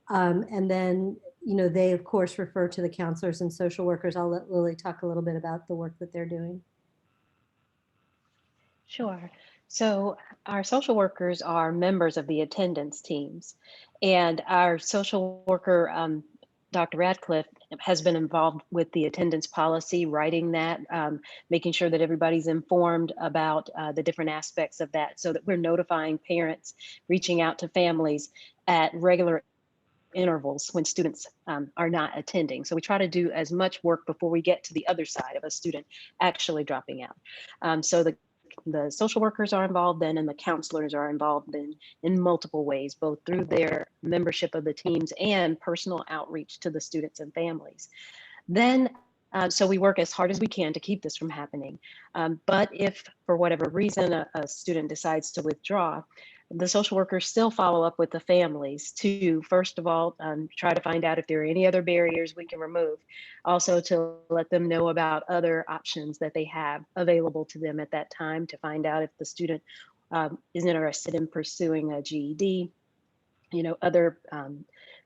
And then, they of course refer to the counselors and social workers. I'll let Lily talk a little bit about the work that they're doing. Sure. So our social workers are members of the attendance teams, and our social worker, Dr. Radcliffe, has been involved with the attendance policy, writing that, making sure that everybody's informed about the different aspects of that, so that we're notifying parents, reaching out to families at regular intervals when students are not attending. So we try to do as much work before we get to the other side of a student actually dropping out. So the social workers are involved then, and the counselors are involved in multiple ways, both through their membership of the teams and personal outreach to the students and families. Then, so we work as hard as we can to keep this from happening. But if for whatever reason a student decides to withdraw, the social workers still follow up with the families to, first of all, try to find out if there are any other barriers we can remove. Also to let them know about other options that they have available to them at that time, to find out if the student is interested in pursuing a GED, other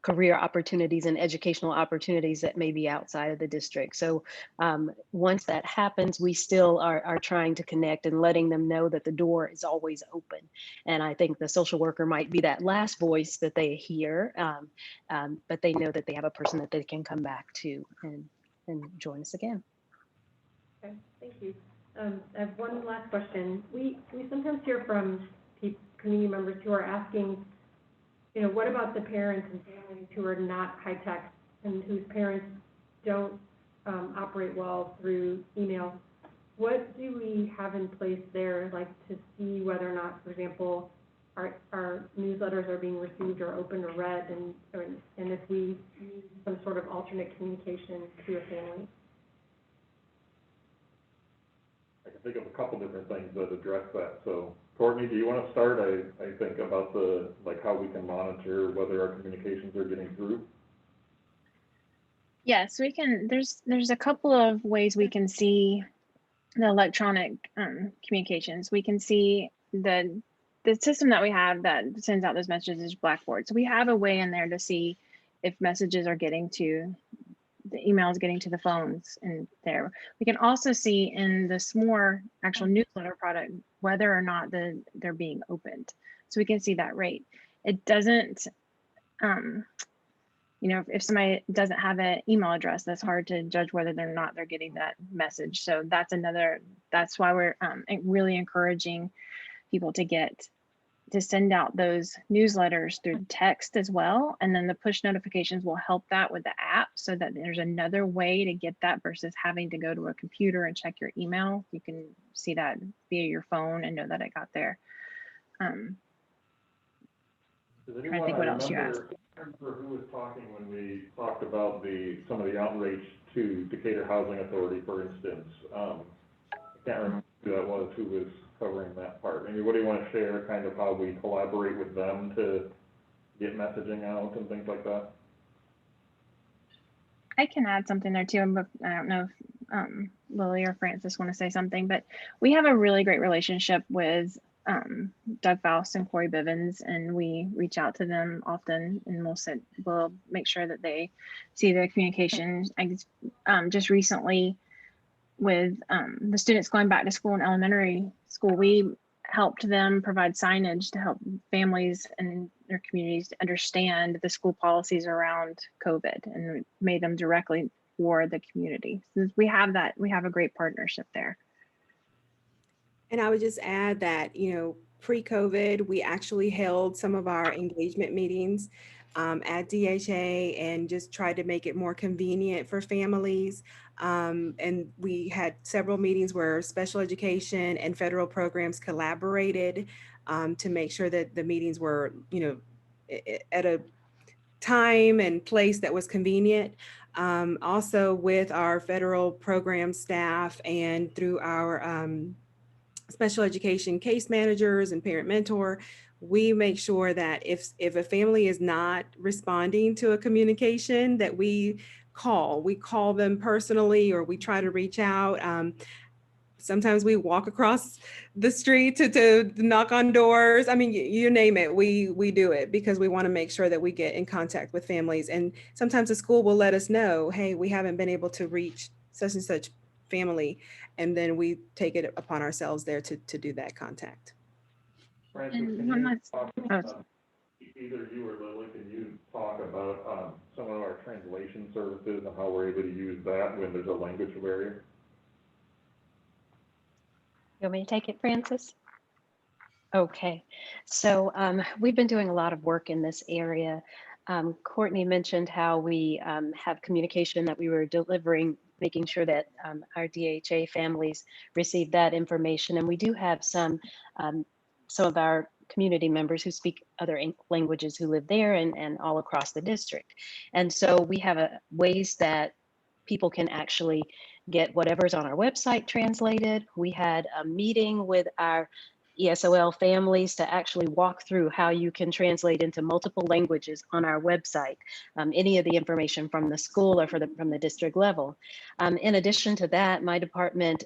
career opportunities and educational opportunities that may be outside of the district. So once that happens, we still are trying to connect and letting them know that the door is always open. And I think the social worker might be that last voice that they hear, but they know that they have a person that they can come back to and join us again. Okay, thank you. I have one last question. We sometimes hear from community members who are asking, what about the parents and families who are not high tech and whose parents don't operate well through email? What do we have in place there, like to see whether or not, for example, our newsletters are being received or opened or read, and if we use some sort of alternate communication to a family? I can think of a couple different things that address that. So Courtney, do you want to start? I think about how we can monitor whether our communications are getting through. Yes, we can. There's a couple of ways we can see the electronic communications. We can see the system that we have that sends out those messages is Blackboard. So we have a way in there to see if messages are getting to the emails, getting to the phones in there. We can also see in the SMORE actual newsletter product whether or not they're being opened. So we can see that rate. It doesn't you know, if somebody doesn't have an email address, that's hard to judge whether they're getting that message. So that's why we're really encouraging people to send out those newsletters through text as well. And then the push notifications will help that with the app, so that there's another way to get that versus having to go to a computer and check your email. You can see that via your phone and know that it got there. Does Trying to think what else you asked. I remember who was talking when we talked about some of the outreach to Decatur Housing Authority, for instance. I can't remember who that was who was covering that part. Maybe what do you want to share, kind of how we collaborate with them to get messaging out and things like that? I can add something there too. I don't know if Lily or Francis want to say something, but we have a really great relationship with Doug Faust and Corey Bivens, and we reach out to them often, and we'll make sure that they see the communication. Just recently with the students going back to school in elementary school, we helped them provide signage to help families and their communities to understand the school policies around COVID, and made them directly for the community. So we have a great partnership there. And I would just add that, you know, pre-COVID, we actually held some of our engagement meetings at DHA and just tried to make it more convenient for families. And we had several meetings where special education and federal programs collaborated to make sure that the meetings were, you know, at a time and place that was convenient. Also with our federal program staff and through our special education case managers and parent mentor, we make sure that if a family is not responding to a communication, that we call them personally, or we try to reach out. Sometimes we walk across the street to knock on doors. I mean, you name it, we do it, because we want to make sure that we get in contact with families. And sometimes the school will let us know, hey, we haven't been able to reach such and such family, and then we take it upon ourselves there to do that contact. Francis, And can one you last- talk, either you or Lily, can you talk about some of our translation services and how we're able to use that when there's a language barrier? You want me to take it, Francis? Okay, so we've been doing a lot of work in this area. Courtney mentioned how we have communication that we were delivering, making sure that our DHA families receive that information. And we do have some of our community members who speak other languages who live there and all across the district. And so we have ways that people can actually get whatever's on our website translated. We had a meeting with our ESOL families to actually walk through how you can translate into multiple languages on our website, any of the information from the school or from the district level. In addition to that, my department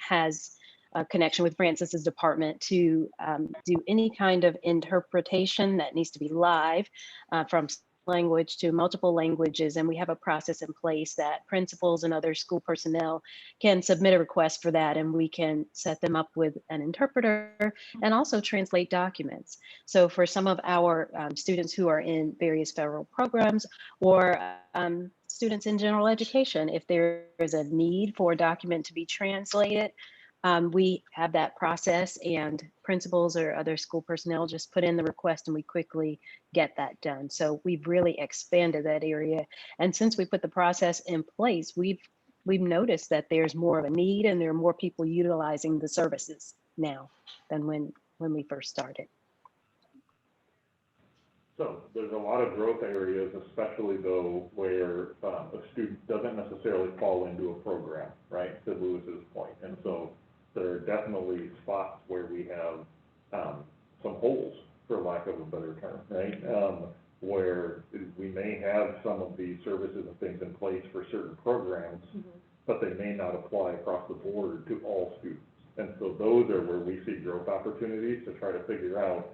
has a connection with Francis's department to do any kind of interpretation that needs to be live from language to multiple languages, and we have a process in place that principals and other school personnel can submit a request for that, and we can set them up with an interpreter and also translate documents. So for some of our students who are in various federal programs, or students in general education, if there is a need for a document to be translated, we have that process, and principals or other school personnel just put in the request and we quickly get that done. So we've really expanded that area. And since we put the process in place, we've noticed that there's more of a need and there are more people utilizing the services now than when we first started. So there's a lot of growth areas, especially though where a student doesn't necessarily fall into a program, right, to Lewis's point. And so there are definitely spots where we have some holes, for lack of a better term, right? Where we may have some of these services and things in place for certain programs, but they may not apply across the board to all students. And so those are where we see growth opportunities to try to figure out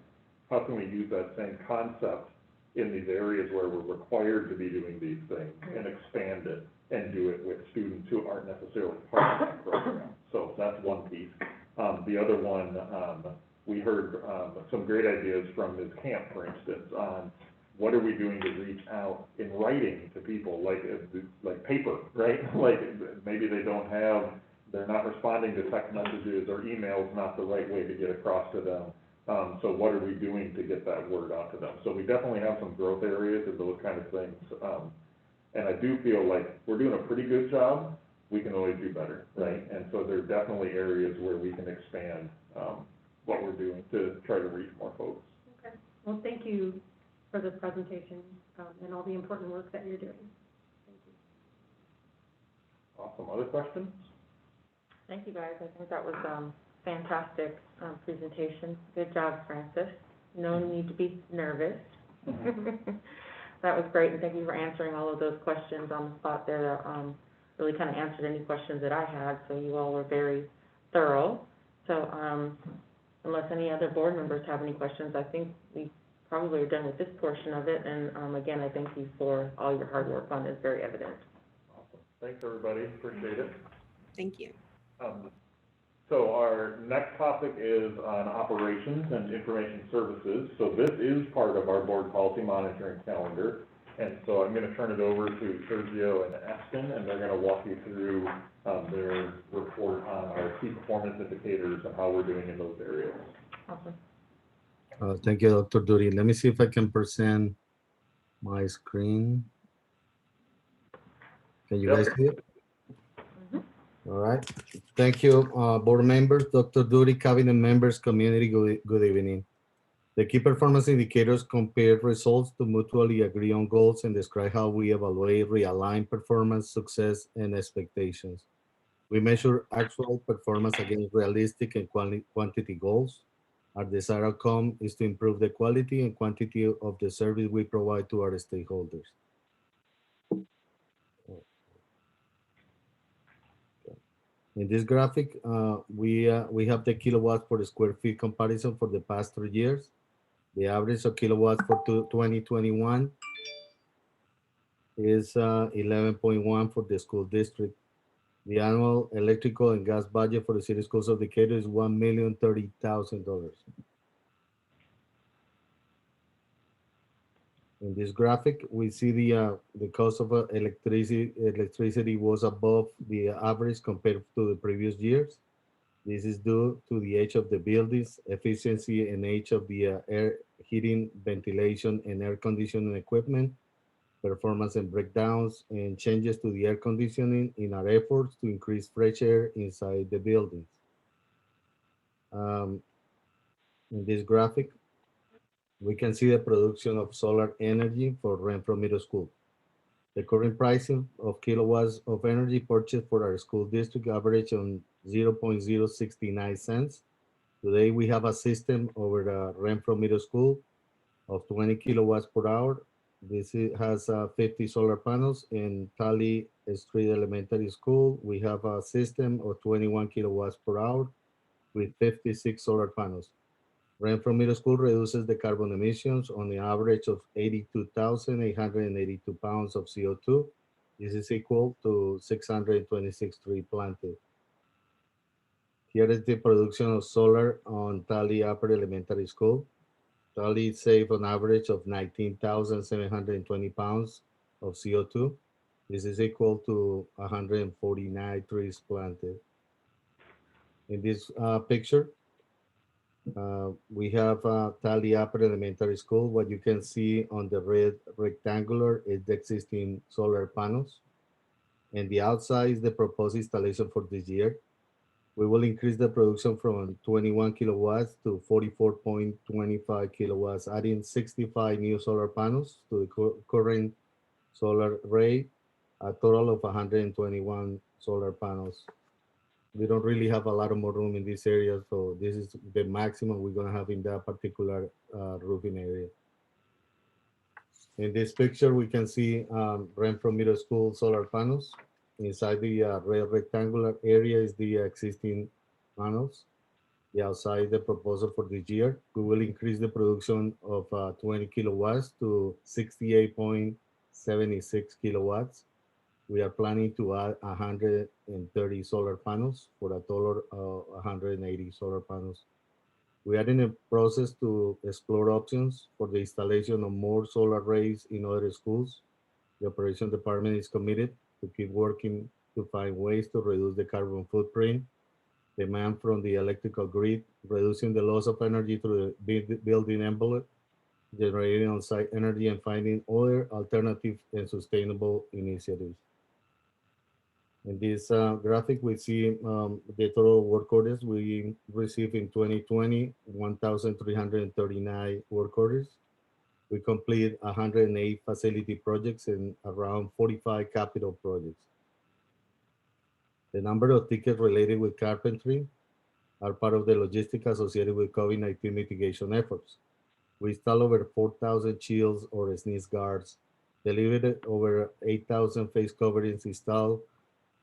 how can we use that same concept in these areas where we're required to be doing these things and expand it and do it with students who aren't necessarily part of that program. So that's one piece. The other one, we heard some great ideas from Ms. Camp, for instance, on what are we doing to reach out in writing to people, like paper, right? Like, maybe they don't have, they're not responding to text messages or emails, not the right way to get across to them. So what are we doing to get that word out to them? So we definitely have some growth areas of those kind of things. And I do feel like we're doing a pretty good job. We can always do better, right? And so there are definitely areas where we can expand, what we're doing to try to reach more folks. Okay. Well, thank you for the presentation, and all the important work that you're doing. Thank you. Awesome. Other questions? Thank you, guys. I think that was fantastic presentation. Good job, Francis. No need to be nervous. That was great, and thank you for answering all of those questions on the spot there. That really kind of answered any questions that I had, so you all were very thorough. So unless any other board members have any questions, I think we probably are done with this portion of it. And again, I thank you for all your hard work on this, very evident. Awesome. Thanks, everybody. Appreciate it. Thank you. So our next topic is on operations and information services. So this is part of our board policy monitoring calendar. And so I'm going to turn it over to Sergio and Ashton, and they're going to walk you through their report on our key performance indicators and how we're doing in those areas. Awesome. Thank you, Dr. Duty. Let me see if I can present my screen. Can you guys see it? All right. Thank you, board members, Dr. Duty, cabinet members, community, good evening. The key performance indicators compare results to mutually agree on goals and describe how we evaluate, realign performance, success, and expectations. We measure actual performance against realistic and quantity goals. Our desired outcome is to improve the quality and quantity of the service we provide to our stakeholders. In this graphic, we have the kilowatts per square feet comparison for the past 3 years. The average of kilowatts for 2021 is 11.1 for the school district. The annual electrical and gas budget for the city schools of Decatur is $1,030,000. In this graphic, we see the cost of electricity was above the average compared to the previous years. This is due to the age of the buildings, efficiency and age of the air heating, ventilation, and air conditioning equipment, performance and breakdowns, and changes to the air conditioning in our efforts to increase fresh air inside the buildings. In this graphic, we can see the production of solar energy for Renfro Middle School. The current pricing of kilowatts of energy purchased for our school district average on 0.069 cents. Today we have a system over the Renfro Middle School of 20 kilowatts per hour. This has 50 solar panels. In Tally Street Elementary School, we have a system of 21 kilowatts per hour with 56 solar panels. Renfro Middle School reduces the carbon emissions on the average of 82,882 pounds of CO2. This is equal to 626 trees planted. Here is the production of solar on Tally Upper Elementary School. Tally saved an average of 19,720 pounds of CO2. This is equal to 149 trees planted. In this picture, we have Tally Upper Elementary School. What you can see on the red rectangular is the existing solar panels. And the outside is the proposed installation for this year. We will increase the production from 21 kilowatts to 44.25 kilowatts, adding 65 new solar panels to the current solar array, a total of 121 solar panels. We don't really have a lot of more room in this area, so this is the maximum we're gonna have in that particular roofing area. In this picture, we can see Renfro Middle School solar panels. Inside the red rectangular area is the existing panels. The outside, the proposal for this year. We will increase the production of 20 kilowatts to 68.76 kilowatts. We are planning to add 130 solar panels for a total of 180 solar panels. We are in a process to explore options for the installation of more solar arrays in other schools. The operations department is committed to keep working to find ways to reduce the carbon footprint, demand from the electrical grid, reducing the loss of energy through the building envelope, generating on-site energy, and finding other alternative and sustainable initiatives. In this graphic, we see the total work orders we received in 2020, 1,339 work orders. We complete 108 facility projects and around 45 capital projects. The number of tickets related with carpentry are part of the logistics associated with COVID-19 mitigation efforts. We installed over 4,000 shields or sneeze guards, delivered over 8,000 face coverings, installed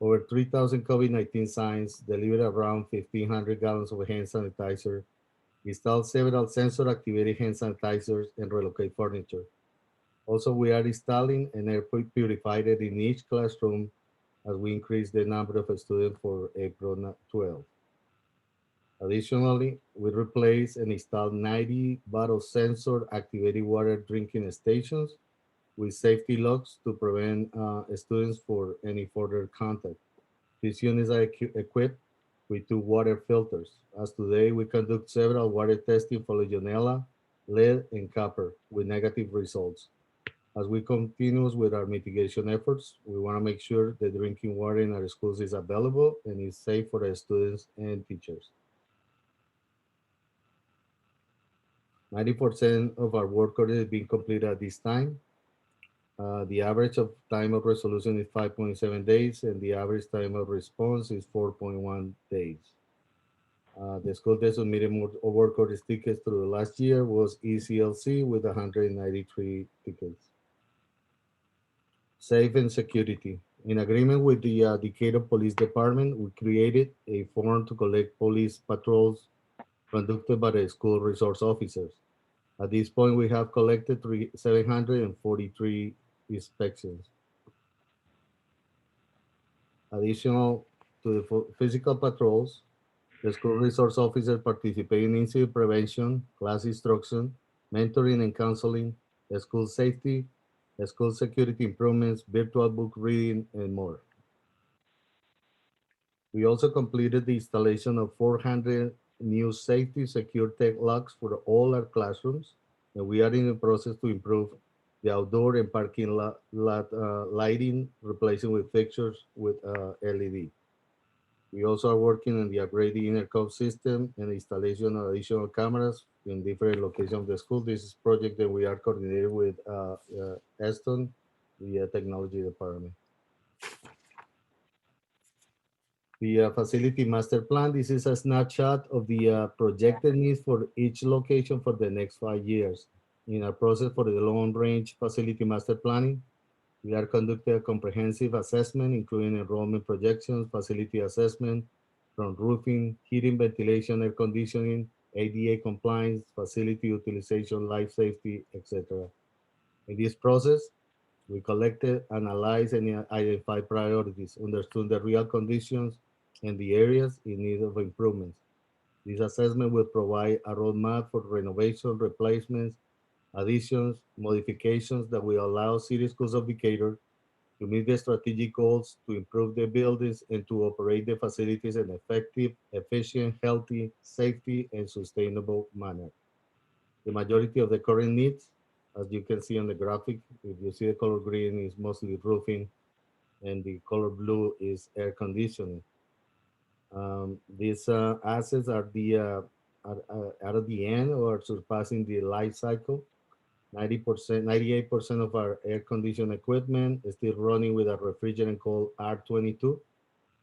over 3,000 COVID-19 signs, delivered around 1,500 gallons of hand sanitizer, installed several sensor-activated hand sanitizers, and relocate furniture. Also, we are installing an air purifier in each classroom as we increase the number of students for April 12. Additionally, we replaced and installed 90 bottle sensor-activated water drinking stations with safety locks to prevent students for any further contact. These units are equipped with 2 water filters. As today, we conduct several water testing for Legionella, lead, and copper with negative results. As we continue with our mitigation efforts, we want to make sure the drinking water in our schools is available and is safe for our students and teachers. 90% of our work orders is being completed at this time. The average of time of resolution is 5.7 days, and the average time of response is 4.1 days. The school that submitted more work order tickets through the last year was ECLC with 193 tickets. Safe and security. In agreement with the Decatur Police Department, we created a form to collect police patrols conducted by the school resource officers. At this point, we have collected 743 inspections. Additional to the physical patrols, the school resource officers participate in incident prevention, class instruction, mentoring and counseling, school safety, school security improvements, virtual book reading, and more. We also completed the installation of 400 new safety secure tech locks for all our classrooms, and we are in the process to improve the outdoor and parking lot lighting, replacing with fixtures with LED. We also are working on the upgrading intercom system and installation of additional cameras in different locations of the school. This is a project that we are coordinating with Eston, the technology department. The facility master plan, this is a snapshot of the projected needs for each location for the next 5 years. In our process for the long-range facility master planning, we are conducting a comprehensive assessment, including enrollment projections, facility assessment, from roofing, heating, ventilation, air conditioning, ADA compliance, facility utilization, life safety, etc. In this process, we collected, analyzed, and identified priorities, understood the real conditions and the areas in need of improvements. This assessment will provide a roadmap for renovation, replacements, additions, modifications that will allow City Schools of Decatur to meet the strategic goals, to improve the buildings, and to operate the facilities in an effective, efficient, healthy, safety, and sustainable manner. The majority of the current needs, as you can see on the graphic, if you see the color green is mostly roofing, and the color blue is air conditioning. These assets are at the end or surpassing the life cycle. 90%, 98% of our air conditioning equipment is still running with a refrigerant called R22.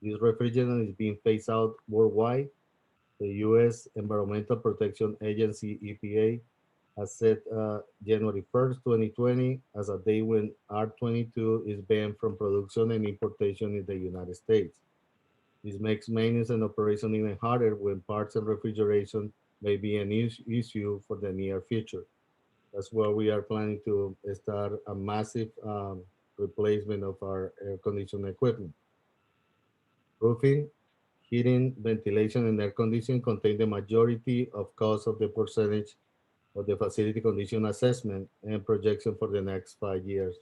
This refrigerant is being phased out worldwide. The U.S. Environmental Protection Agency, EPA, has set January 1st, 2020 as a day when R22 is banned from production and importation in the United States. This makes maintenance and operation even harder when parts and refrigeration may be an issue for the near future. That's why we are planning to start a massive replacement of our air conditioning equipment. Roofing, heating, ventilation, and air conditioning contain the majority of cost of the percentage of the facility condition assessment and projection for the next 5 years.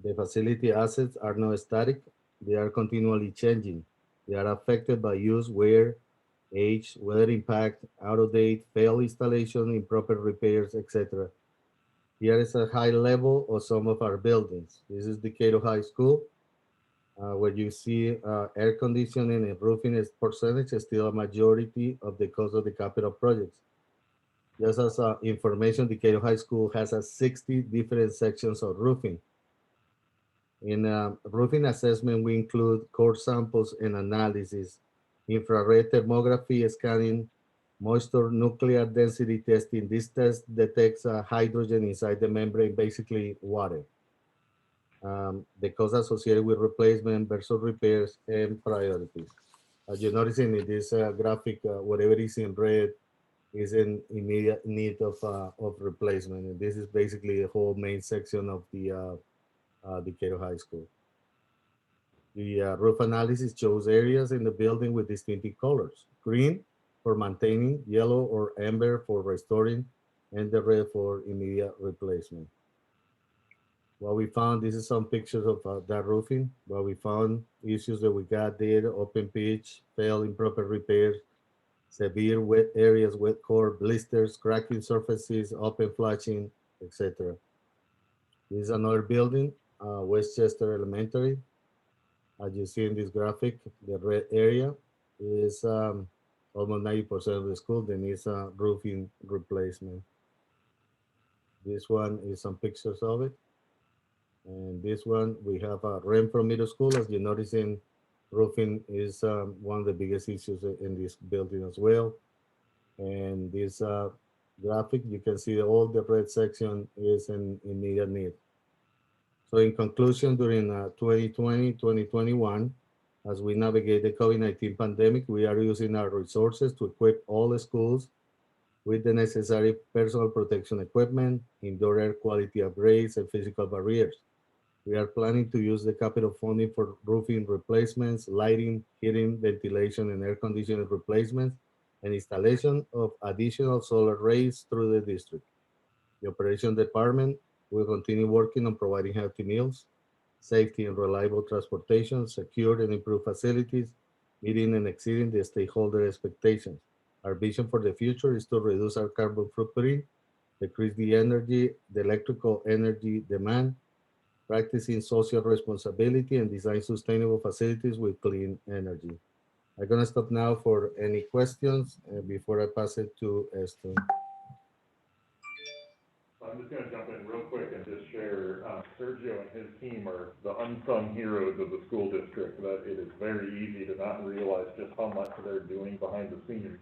The facility assets are not static, they are continually changing. They are affected by use, wear, age, weather impact, out of date, failed installation, improper repairs, etc. Here is a high level of some of our buildings. This is Decatur High School, where you see air conditioning and roofing is percentage is still a majority of the cost of the capital projects. Just as information, Decatur High School has 60 different sections of roofing. In roofing assessment, we include core samples and analysis, infrared thermography scanning, moisture nuclear density testing. This test detects hydrogen inside the membrane, basically water. The cost associated with replacement versus repairs and priorities. As you're noticing in this graphic, whatever is in red is in immediate need of replacement. And this is basically the whole main section of the Decatur High School. The roof analysis shows areas in the building with distinctive colors: green for maintaining, yellow or amber for restoring, and the red for immediate replacement. What we found, this is some pictures of that roofing. What we found, issues that we got there: open pitch, failed improper repairs, severe wet areas, wet core, blisters, cracking surfaces, open flashing, etc. This is another building, Westchester Elementary. As you see in this graphic, the red area is almost 90% of the school that needs a roofing replacement. This one is some pictures of it. And this one, we have a Renfro Middle School. As you notice, in roofing is one of the biggest issues in this building as well. And this graphic, you can see all the red section is in immediate need. So in conclusion, during 2020, 2021, as we navigate the COVID-19 pandemic, we are using our resources to equip all the schools with the necessary personal protection equipment, indoor air quality upgrades, and physical barriers. We are planning to use the capital funding for roofing replacements, lighting, heating, ventilation, and air conditioning replacements, and installation of additional solar arrays through the district. The operation department will continue working on providing healthy meals, safety and reliable transportation, secure and improved facilities, meeting and exceeding the stakeholder expectations. Our vision for the future is to reduce our carbon footprint, decrease the electrical energy demand, practicing social responsibility, and design sustainable facilities with clean energy. I'm gonna stop now for any questions before I pass it to Esther. I'm just gonna jump in real quick and just share, Sergio and his team are the unsung heroes of the school district, that it is very easy to not realize just how much they're doing behind the scenes.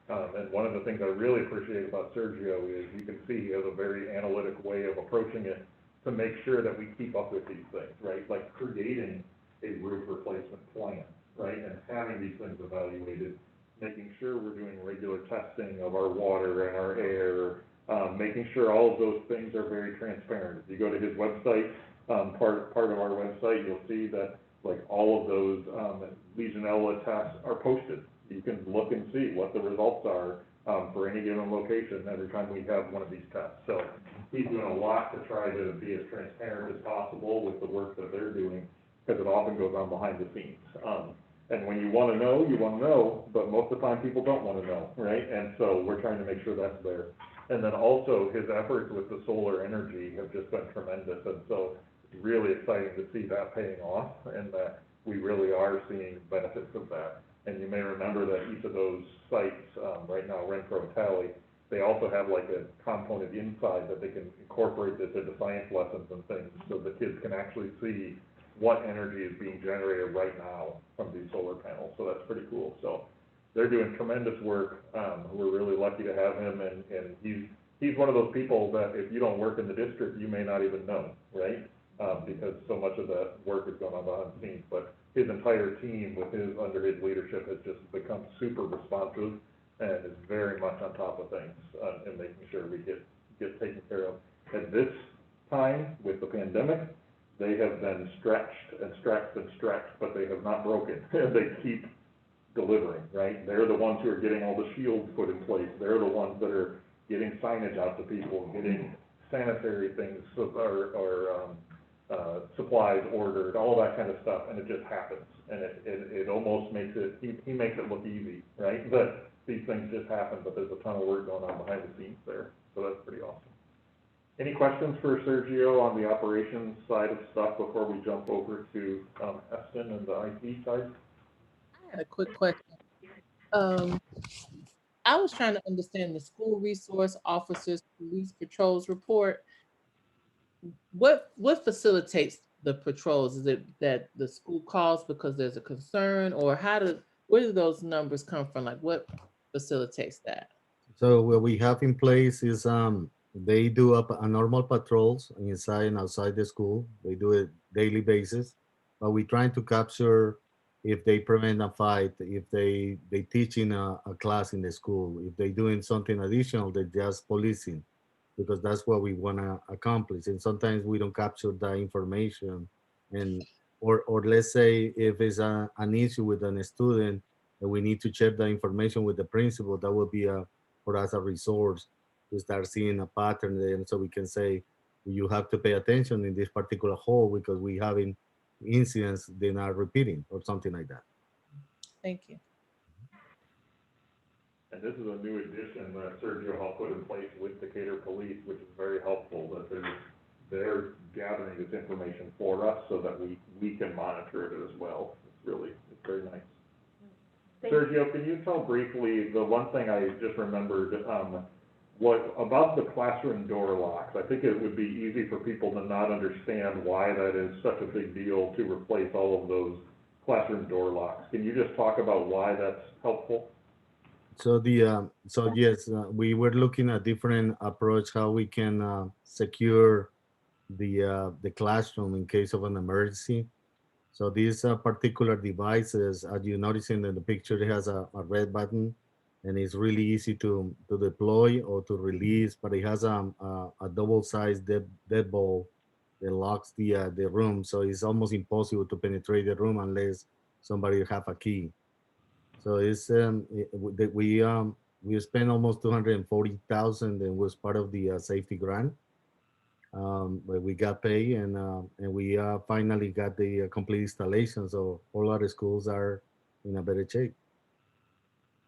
And one of the things I really appreciate about Sergio is you can see he has a very analytic way of approaching it to make sure that we keep up with these things, right? Like creating a roof replacement plan, right? And having these things evaluated, making sure we're doing regular testing of our water and our air, making sure all of those things are very transparent. If you go to his website, part of our website, you'll see that like all of those Legionella tests are posted. You can look and see what the results are for any given location every time we have one of these tests. So he's doing a lot to try to be as transparent as possible with the work that they're doing, because it often goes on behind the scenes. And when you want to know, but most of the time people don't want to know, right? And so we're trying to make sure that's there. And then also his efforts with the solar energy have just been tremendous. And so it's really exciting to see that paying off, and that we really are seeing benefits of that. And you may remember that each of those sites, right now, Renfro and Tally, they also have like a component inside that they can incorporate this into science lessons and things, so the kids can actually see what energy is being generated right now from these solar panels. So that's pretty cool. So they're doing tremendous work. We're really lucky to have him, and he's one of those people that if you don't work in the district, you may not even know, right? Because so much of that work is going on behind the scenes. But his entire team, under his leadership, has just become super responsive and is very much on top of things and making sure we get taken care of. At this time with the pandemic, they have been stretched and stretched and stretched, but they have not broken. They keep delivering, right? They're the ones who are getting all the shields put in place. They're the ones that are getting signage out to people, getting sanitary things, supplies ordered, all that kind of stuff, and it just happens. And it almost makes it, he makes it look easy, right? But these things just happen, but there's a ton of work going on behind the scenes there. So that's pretty awesome. Any questions for Sergio on the operations side of stuff before we jump over to Eston and the IT side? I had a quick question. I was trying to understand the school resource officers police patrols report. What facilitates the patrols? Is it that the school calls because there's a concern, or where do those numbers come from? Like, what facilitates that? So what we have in place is they do up a normal patrols inside and outside the school. They do it daily basis, but we're trying to capture if they prevent a fight, if they teach in a class in the school, if they doing something additional, they're just policing, because that's what we want to accomplish. And sometimes we don't capture that information, and or let's say if it's an issue with a student and we need to share the information with the principal, that would be for us a resource to start seeing a pattern there, and so we can say you have to pay attention in this particular hole because we having incidents they're not repeating or something like that. Thank you. And this is a new addition that Sergio helped put in place with Decatur Police, which is very helpful, that they're gathering this information for us so that we can monitor it as well. It's very nice. Sergio, can you tell briefly, the one thing I just remembered, what about the classroom door locks? I think it would be easy for people to not understand why that is such a big deal to replace all of those classroom door locks. Can you just talk about why that's helpful? So yes, we were looking at different approach how we can secure the classroom in case of an emergency. So these particular devices, as you notice in the picture, it has a red button, and it's really easy to deploy or to release. But it has a double-sized deadbolt that locks the room, so it's almost impossible to penetrate the room unless somebody have a key. So it's we spent almost 240,000, and was part of the safety grant. But we got paid, and we finally got the complete installation. So all our schools are in a better shape.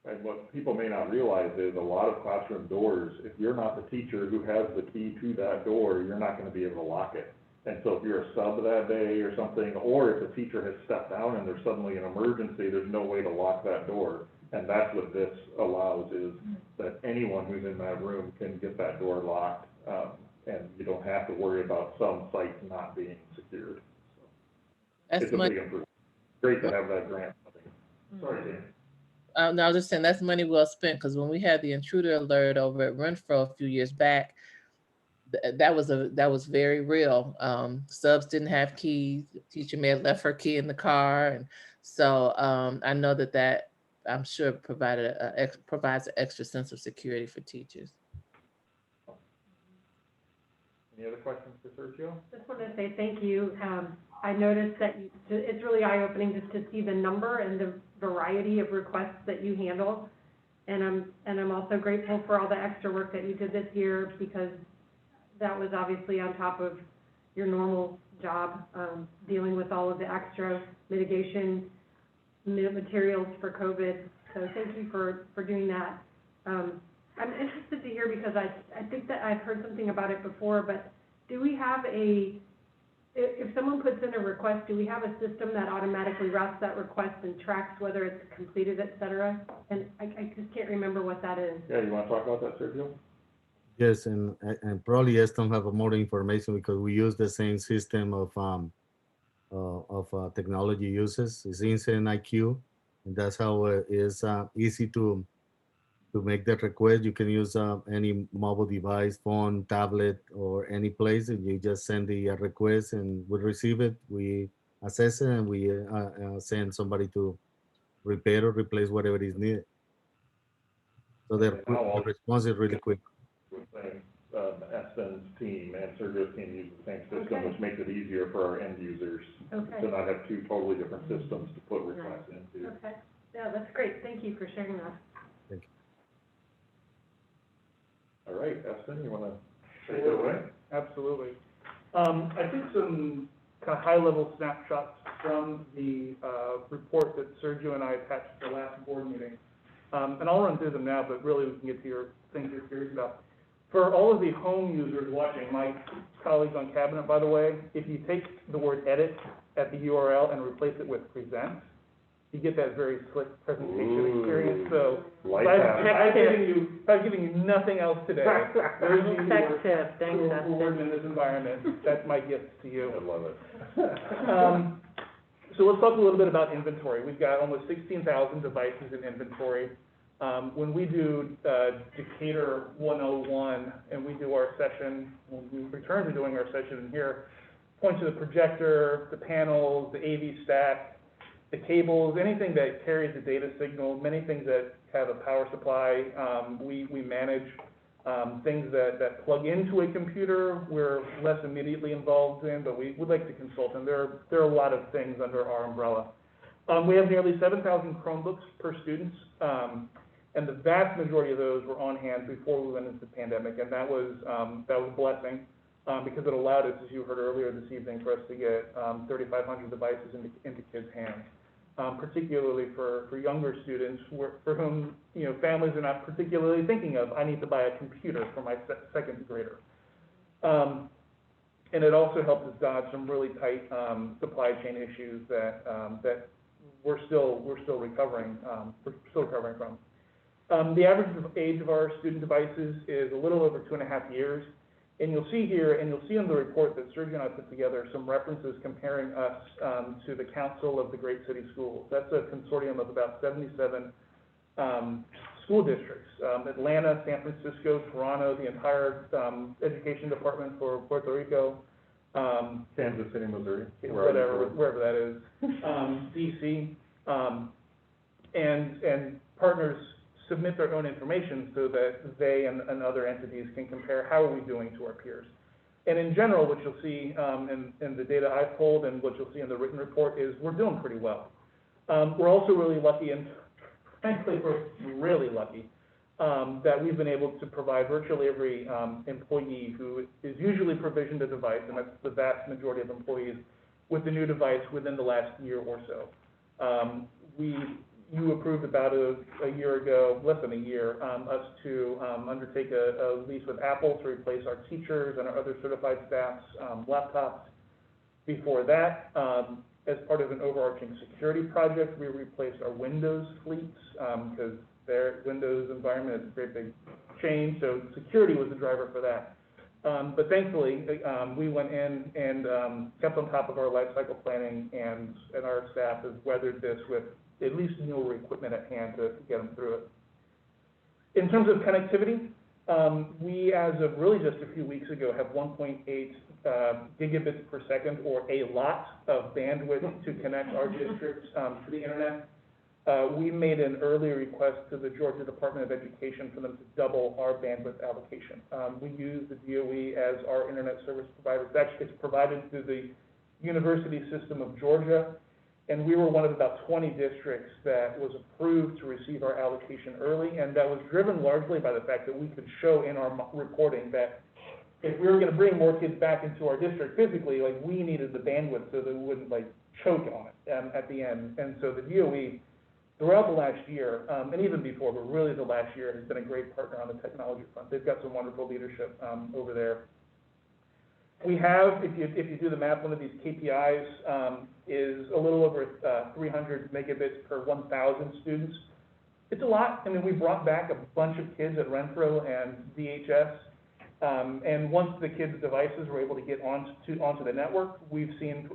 And what people may not realize is a lot of classroom doors, if you're not the teacher who has the key to that door, you're not going to be able to lock it. And so if you're a sub that day or something, or if the teacher has stepped down and there's suddenly an emergency, there's no way to lock that door. And that's what this allows, is that anyone who's in that room can get that door locked. And you don't have to worry about some sites not being secured. So it's a big improvement. Great to have that grant. Sorry, Dan. No, I was just saying that's money well spent, because when we had the intruder alert over at Renfro a few years back, that was very real. Subs didn't have keys. The teacher may have left her key in the car, and so I know that I'm sure provides an extra sense of security for teachers. Any other questions for Sergio? Just wanted to say thank you. I noticed that it's really eye-opening just to see the number and the variety of requests that you handle. And I'm also grateful for all the extra work that you did this year, because that was obviously on top of your normal job, dealing with all of the extra mitigation materials for COVID. So thank you for doing that. I'm interested to hear, because I think that I've heard something about it before, but do we have if someone puts in a request, do we have a system that automatically routes that request and tracks whether it's completed, et cetera? And I just can't remember what that is. Yeah, you want to talk about that, Sergio? Yes, and probably Eston have more information, because we use the same system of technology uses. It's Incident IQ, and that's how it is easy to make that request. You can use any mobile device, phone, tablet, or any place, and you just send the request, and we receive it, we assess it, and we send somebody to repair or replace whatever is needed. So the response is really quick. With Espen's team and Sergio's team use the same system, Okay. which makes it easier for our end users Okay. to not have two totally different systems to put requests into. Okay, yeah, that's great, thank you for sharing that. All right, Espen, you wanna take it away? Absolutely. I think some kind of high-level snapshots from the report that Sergio and I attached to the last board meeting. And I'll run through them now, but really we can get to your things you're curious about. For all of the home users watching, my colleagues on cabinet, by the way, if you take the word edit at the URL and replace it with present, you get that very slick presentation experience. So Light I've given you nothing else today. Those of you who Tech are- tip, thanks, who are working in Espen. this environment, that's my gift to you. I love it. So let's talk a little bit about inventory. We've got almost 16,000 devices in inventory. When we do Decatur 101 and we do our session, when we return to doing our session in here, point to the projector, the panels, the AV stack, the cables, anything that carries a data signal, many things that have a power supply, we manage. Things that plug into a computer, we're less immediately involved in, but we would like to consult, and there are a lot of things under our umbrella. We have nearly 7,000 Chromebooks per student, and the vast majority of those were on hand before we went into the pandemic, and that was a blessing, because it allowed us, as you heard earlier this evening, for us to get 3,500 devices into kids' hands. Particularly for younger students for whom, families are not particularly thinking of, I need to buy a computer for my second grader. And it also helped us dodge some really tight supply chain issues that we're still recovering from. The average age of our student devices is a little over 2.5 years. And you'll see here, and you'll see in the report that Sergio and I put together, some references comparing us to the Council of the Great City Schools. That's a consortium of about 77 school districts. Atlanta, San Francisco, Toronto, the entire education department for Puerto Rico. Kansas City, Missouri. Wherever that is. DC, and partners submit their own information so that they and other entities can compare how are we doing to our peers. And in general, what you'll see in the data I've pulled and what you'll see in the written report is we're doing pretty well. We're also really lucky, and frankly, we're really lucky, that we've been able to provide virtually every employee who is usually provisioned a device, and that's the vast majority of employees, with the new device within the last year or so. You approved about a year ago, less than a year, us to undertake a lease with Apple to replace our teachers and our other certified staff's laptops. Before that, as part of an overarching security project, we replaced our Windows fleets because their Windows environment is a great big change, so security was the driver for that. But thankfully, we went in and kept on top of our lifecycle planning, and our staff has weathered this with at least newer equipment at hand to get them through it. In terms of connectivity, we, as of really just a few weeks ago, have 1.8 gigabits per second, or a lot of bandwidth to connect our districts to the internet. We made an early request to the Georgia Department of Education for them to double our bandwidth allocation. We use the DOE as our internet service provider. It's provided through the University System of Georgia, and we were one of about 20 districts that was approved to receive our allocation early, and that was driven largely by the fact that we could show in our reporting that if we were going to bring more kids back into our district physically, we needed the bandwidth so that we wouldn't choke on it at the end. And so the DOE, throughout the last year, and even before, but really the last year, has been a great partner on the technology front. They've got some wonderful leadership over there. We have, if you do the math, one of these KPIs is a little over 300 megabits per 1,000 students. It's a lot. I mean, we brought back a bunch of kids at Renfro and DHS, and once the kids' devices were able to get onto the network, we've seen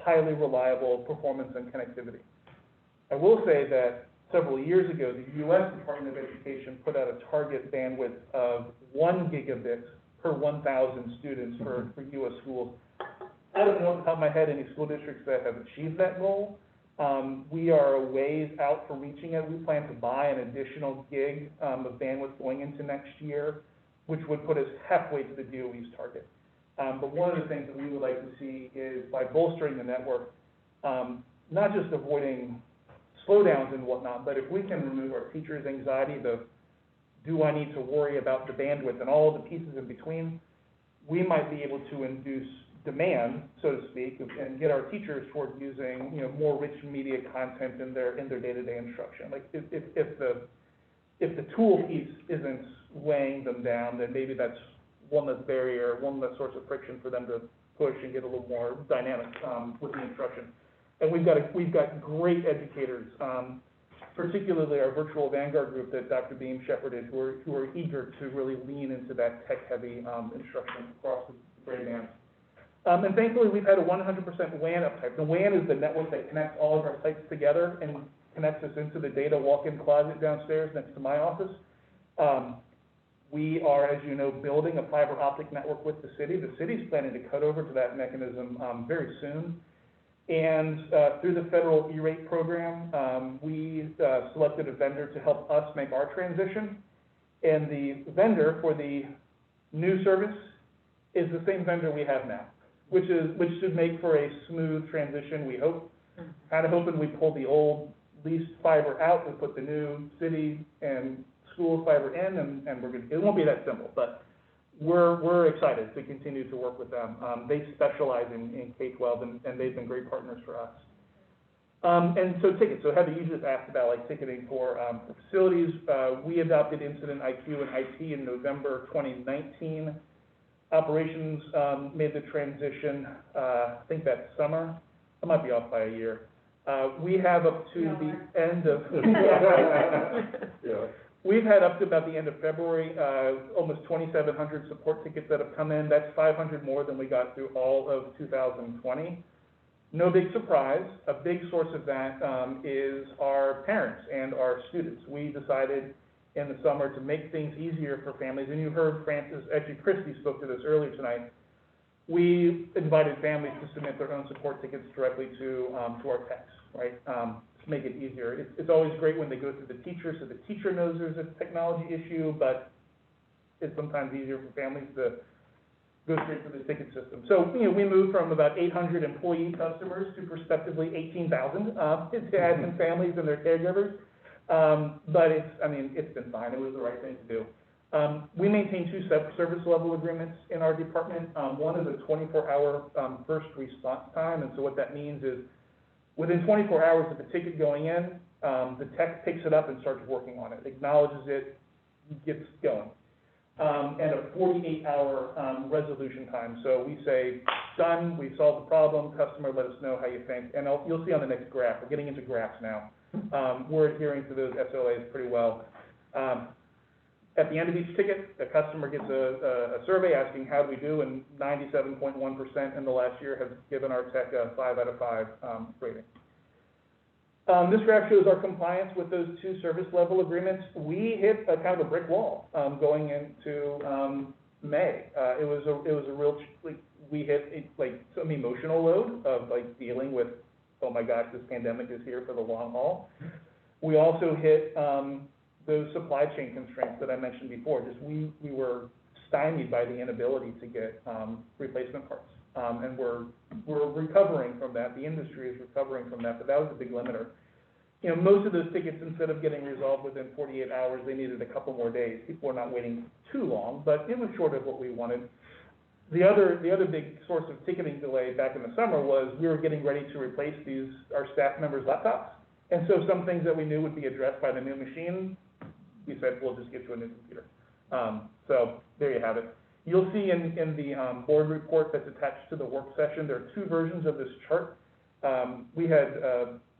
highly reliable performance and connectivity. I will say that several years ago, the U.S. Department of Education put out a target bandwidth of 1 gigabit per 1,000 students for U.S. schools. I don't know off the top of my head any school districts that have achieved that goal. We are a ways out from reaching it. We plan to buy an additional gig of bandwidth going into next year. which would put us halfway to the DOE's target. But one of the things that we would like to see is by bolstering the network, not just avoiding slowdowns and whatnot, but if we can remove our teachers' anxiety, do I need to worry about the bandwidth and all the pieces in between, we might be able to induce demand, so to speak, and get our teachers toward using, you know, more rich media content in their day-to-day instruction. Like if the tool piece isn't weighing them down, then maybe that's one less barrier, one less source of friction for them to push and get a little more dynamic with the instruction. And we've got great educators, particularly our virtual Vanguard group that Dr. Beam shepherded, who are eager to really lean into that tech-heavy instruction across the grade bands. And thankfully, we've had a 100% WAN uptime. The WAN is the network that connects all of our sites together and connects us into the data walk-in closet downstairs next to my office. We are, as you know, building a fiber optic network with the city. The city's planning to cut over to that mechanism very soon. And through the federal E-rate program, we selected a vendor to help us make our transition. And the vendor for the new service is the same vendor we have now, which should make for a smooth transition, we hope. Kind of hoping we pull the old leased fiber out and put the new city and school fiber in, and we're good. It won't be that simple, but we're excited to continue to work with them. They specialize in K-12, and they've been great partners for us. And so tickets. So Heather, you just asked about like ticketing for facilities. We adopted Incident IQ and IT in November 2019. Operations made the transition, I think that summer. I might be off by a year. We have up to the end of, we've had up to about the end of February, almost 2,700 support tickets that have come in. That's 500 more than we got through all of 2020. No big surprise. A big source of that is our parents and our students. We decided in the summer to make things easier for families, and you heard Francis, actually Christy spoke to this earlier tonight. We invited families to submit their own support tickets directly to our techs, right? To make it easier. It's always great when they go through the teacher, so the teacher knows there's a technology issue, but it's sometimes easier for families to go straight to the ticket system. So, you know, we moved from about 800 employee customers to prospectively 18,000 to admin families and their caregivers. But it's been fine. It was the right thing to do. We maintain two service level agreements in our department. One is a 24-hour first response time, and so what that means is within 24 hours of the ticket going in, the tech picks it up and starts working on it, acknowledges it, gets going. And a 48-hour resolution time. So we say, done, we solved the problem, customer, let us know how you think. And you'll see on the next graph, we're getting into graphs now. We're adhering to those SLAs pretty well. At the end of each ticket, the customer gets a survey asking how do we do, and 97.1% in the last year have given our tech a 5 out of 5 rating. This graph shows our compliance with those two service level agreements. We hit a kind of a brick wall going into May. It was a real, we hit some emotional load of dealing with, oh my gosh, this pandemic is here for the long haul. We also hit those supply chain constraints that I mentioned before. Just we were stymied by the inability to get replacement parts. And we're recovering from that. The industry is recovering from that, but that was a big limiter. You know, most of those tickets, instead of getting resolved within 48 hours, they needed a couple more days. People were not waiting too long, but it was short of what we wanted. The other big source of ticketing delay back in the summer was we were getting ready to replace our staff members' laptops. And so some things that we knew would be addressed by the new machine, we said, we'll just get you a new computer. So there you have it. You'll see in the board report that's attached to the work session, there are two versions of this chart. We had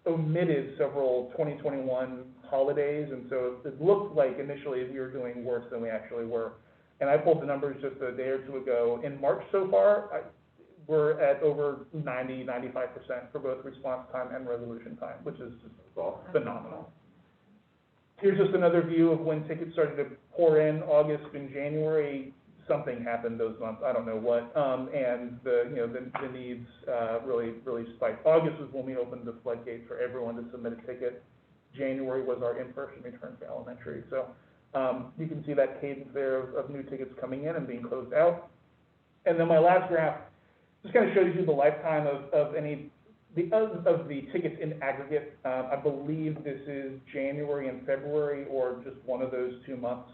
omitted several 2021 holidays, and so it looked like initially we were doing worse than we actually were. And I pulled the numbers just a day or two ago. In March so far, we're at over 90–95% for both response time and resolution time, which is just phenomenal. Here's just another view of when tickets started to pour in. August and January, something happened those months, I don't know what, and the needs really spiked. August was when we opened the floodgates for everyone to submit a ticket. January was our in-person return to elementary. So You can see that cadence there of new tickets coming in and being closed out. And then my last graph just kind of shows you the lifetime of the tickets in aggregate. I believe this is January and February, or just one of those 2 months.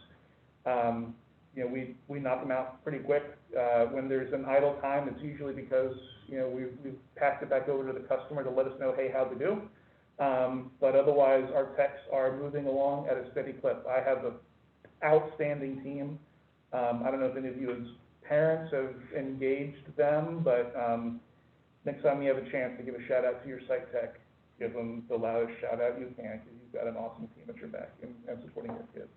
You know, we knock them out pretty quick. When there's an idle time, it's usually because, you know, we've passed it back over to the customer to let us know, hey, how'd they do? But otherwise, our techs are moving along at a steady clip. I have an outstanding team. I don't know if any of you as parents have engaged them, but next time you have a chance to give a shout out to your site tech, give them the loudest shout out you can, because you've got an awesome team at your back and supporting your kids.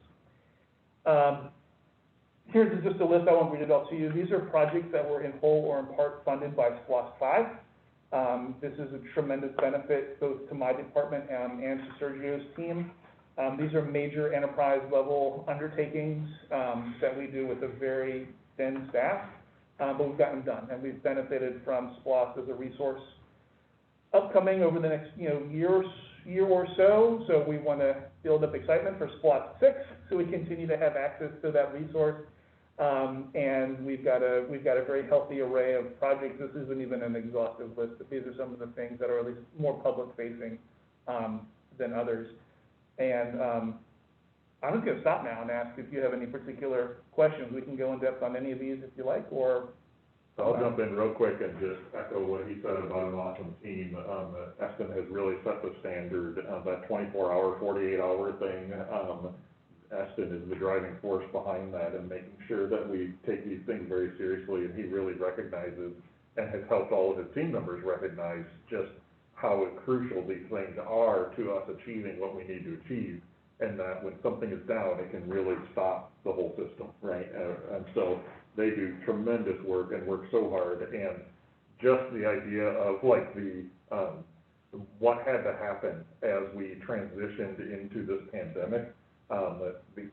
Here's just a list. I won't read it all to you. These are projects that were in whole or in part funded by SPLOST 5. This is a tremendous benefit both to my department and to Sergio's team. These are major enterprise level undertakings that we do with a very thin staff, but we've gotten them done, and we've benefited from SPLOST as a resource. Upcoming over the next year or so, so we want to build up excitement for SPLOST 6, so we continue to have access to that resource. And we've got a very healthy array of projects. This isn't even an exhaustive list, but these are some of the things that are at least more public facing than others. And I'm just going to stop now and ask if you have any particular questions. We can go in depth on any of these if you like, or I'll jump in real quick and just echo what he said about an awesome team. Eston has really set the standard. That 24-hour, 48-hour thing, Eston is the driving force behind that and making sure that we take these things very seriously. And he really recognizes and has helped all of his team members recognize just how crucial these things are to us achieving what we need to achieve. And that when something is down, it can really stop the whole system, right? And so they do tremendous work and work so hard. And just the idea of like what had to happen as we transitioned into this pandemic,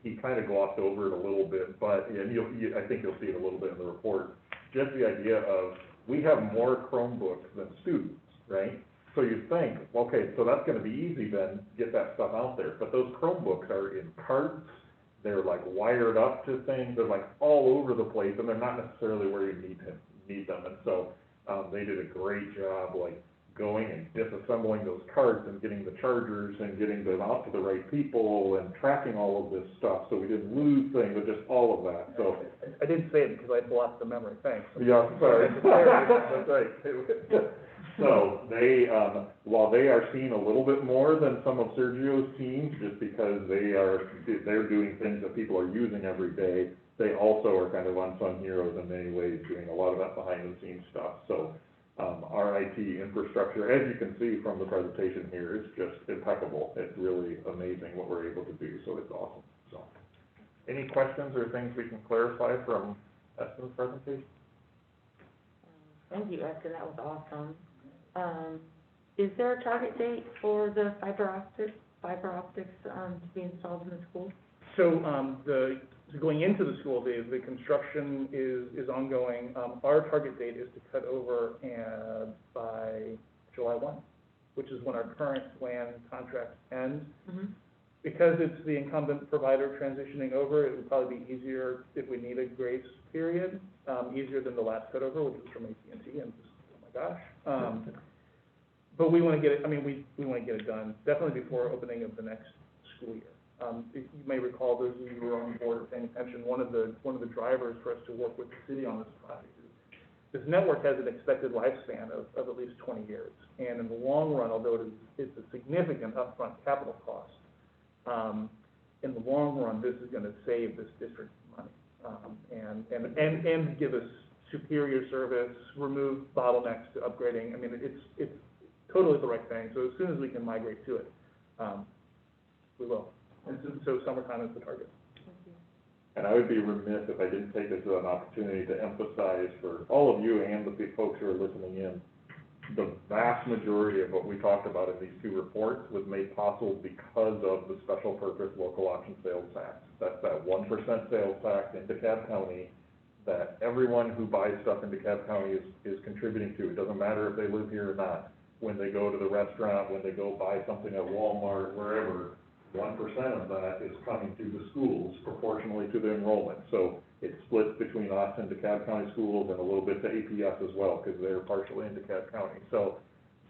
he kind of glossed over it a little bit, but and I think you'll see it a little bit in the report. Just the idea of we have more Chromebooks than students, right? So you think, okay, so that's going to be easy then, get that stuff out there. But those Chromebooks are in carts, they're like wired up to things, they're like all over the place, and they're not necessarily where you need them. And so they did a great job, like going and disassembling those carts and getting the chargers and getting them out to the right people and tracking all of this stuff so we didn't lose things, but just all of that. So I didn't say it because I blocked the memory. Thanks. Yeah, sorry. That's right. So they, while they are seen a little bit more than some of Sergio's teams, just because they're doing things that people are using every day, they also are kind of unsung heroes in many ways, doing a lot of that behind the scenes stuff. So our IT infrastructure, as you can see from the presentation here, is just impeccable. It's really amazing what we're able to do, so it's awesome. So, any questions or things we can clarify from Eston's presentation? Thank you, Eston, that was awesome. Is there a target date for the fiber optics to be installed in the school? So going into the school days, the construction is ongoing. Our target date is to cut over by July 1, which is when our current WAN contract ends. Mm-hmm. Because it's the incumbent provider transitioning over, it would probably be easier if we need a grace period, easier than the last cutover, which was from AT&T, and just, oh my gosh. But we want to get it, we want to get it done, definitely before opening of the next school year. If you may recall, those of you who are on board or paying attention, one of the drivers for us to work with the city on this project is this network has an expected lifespan of at least 20 years. And in the long run, although it's a significant upfront capital cost, in the long run, this is going to save this district money and give us superior service, remove bottlenecks to upgrading. It's totally the right thing. So as soon as we can migrate to it, we will. And so summertime is the target. And I would be remiss if I didn't take this as an opportunity to emphasize for all of you and the folks who are listening in, the vast majority of what we talked about in these two reports was made possible because of the special purpose local option sales tax. That's that 1% sales tax in DeKalb County that everyone who buys stuff in DeKalb County is contributing to. It doesn't matter if they live here or not. When they go to the restaurant, when they go buy something at Walmart, wherever, 1% of that is coming to the schools proportionally to the enrollment. So it splits between us and DeKalb County Schools and a little bit to APS as well, because they're partially in DeKalb County. So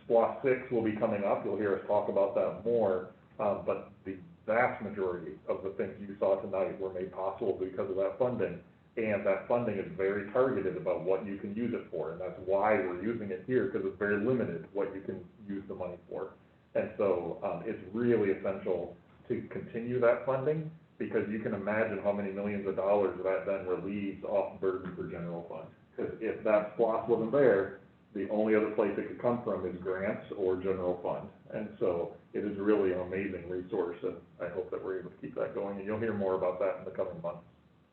SPLOST 6 will be coming up. You'll hear us talk about that more. But the vast majority of the things you saw tonight were made possible because of that funding. And that funding is very targeted about what you can use it for. And that's why we're using it here, because it's very limited what you can use the money for. And so it's really essential to continue that funding, because you can imagine how many millions of dollars that then relieves off burden for general fund. Because if that SPLOST wasn't there, the only other place it could come from is grants or general fund. And so it is really an amazing resource, and I hope that we're able to keep that going. And you'll hear more about that in the coming months.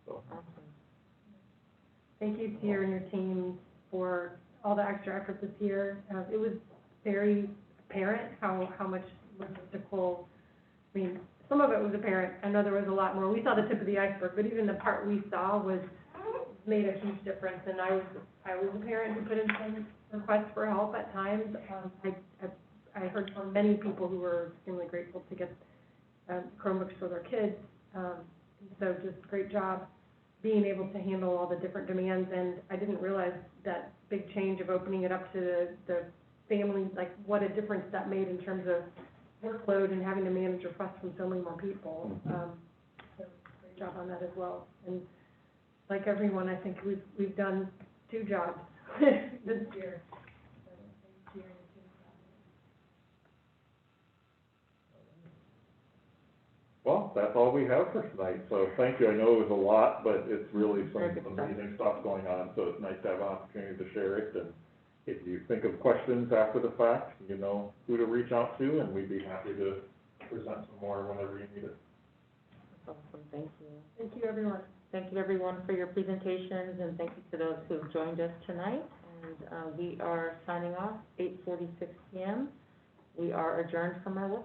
So. Awesome. Thank you to you and your team for all the extra effort this year. It was very apparent how much logistical, I mean, some of it was apparent. I know there was a lot more. We saw the tip of the iceberg, but even the part we saw made a huge difference. And I was a parent who put in some requests for help at times. I heard from many people who were extremely grateful to get Chromebooks for their kids. So just great job being able to handle all the different demands. And I didn't realize that big change of opening it up to the family, like what a difference that made in terms of workload and having to manage requests from so many more people. So great job on that as well. And like everyone, I think we've done 2 jobs this year. So thank you. Well, that's all we have for tonight, so thank you. I know it was a lot, but it's really some Very good stuff. amazing stuff going on, so it's nice to have an opportunity to share it. And if you think of questions after the fact, you know who to reach out to, and we'd be happy to present some more whenever you need it. That's awesome, thank you. Thank you, everyone. Thank you, everyone, for your presentations, and thank you to those who have joined us tonight. And we are signing off, 8:46 p.m. We are adjourned from our workshop.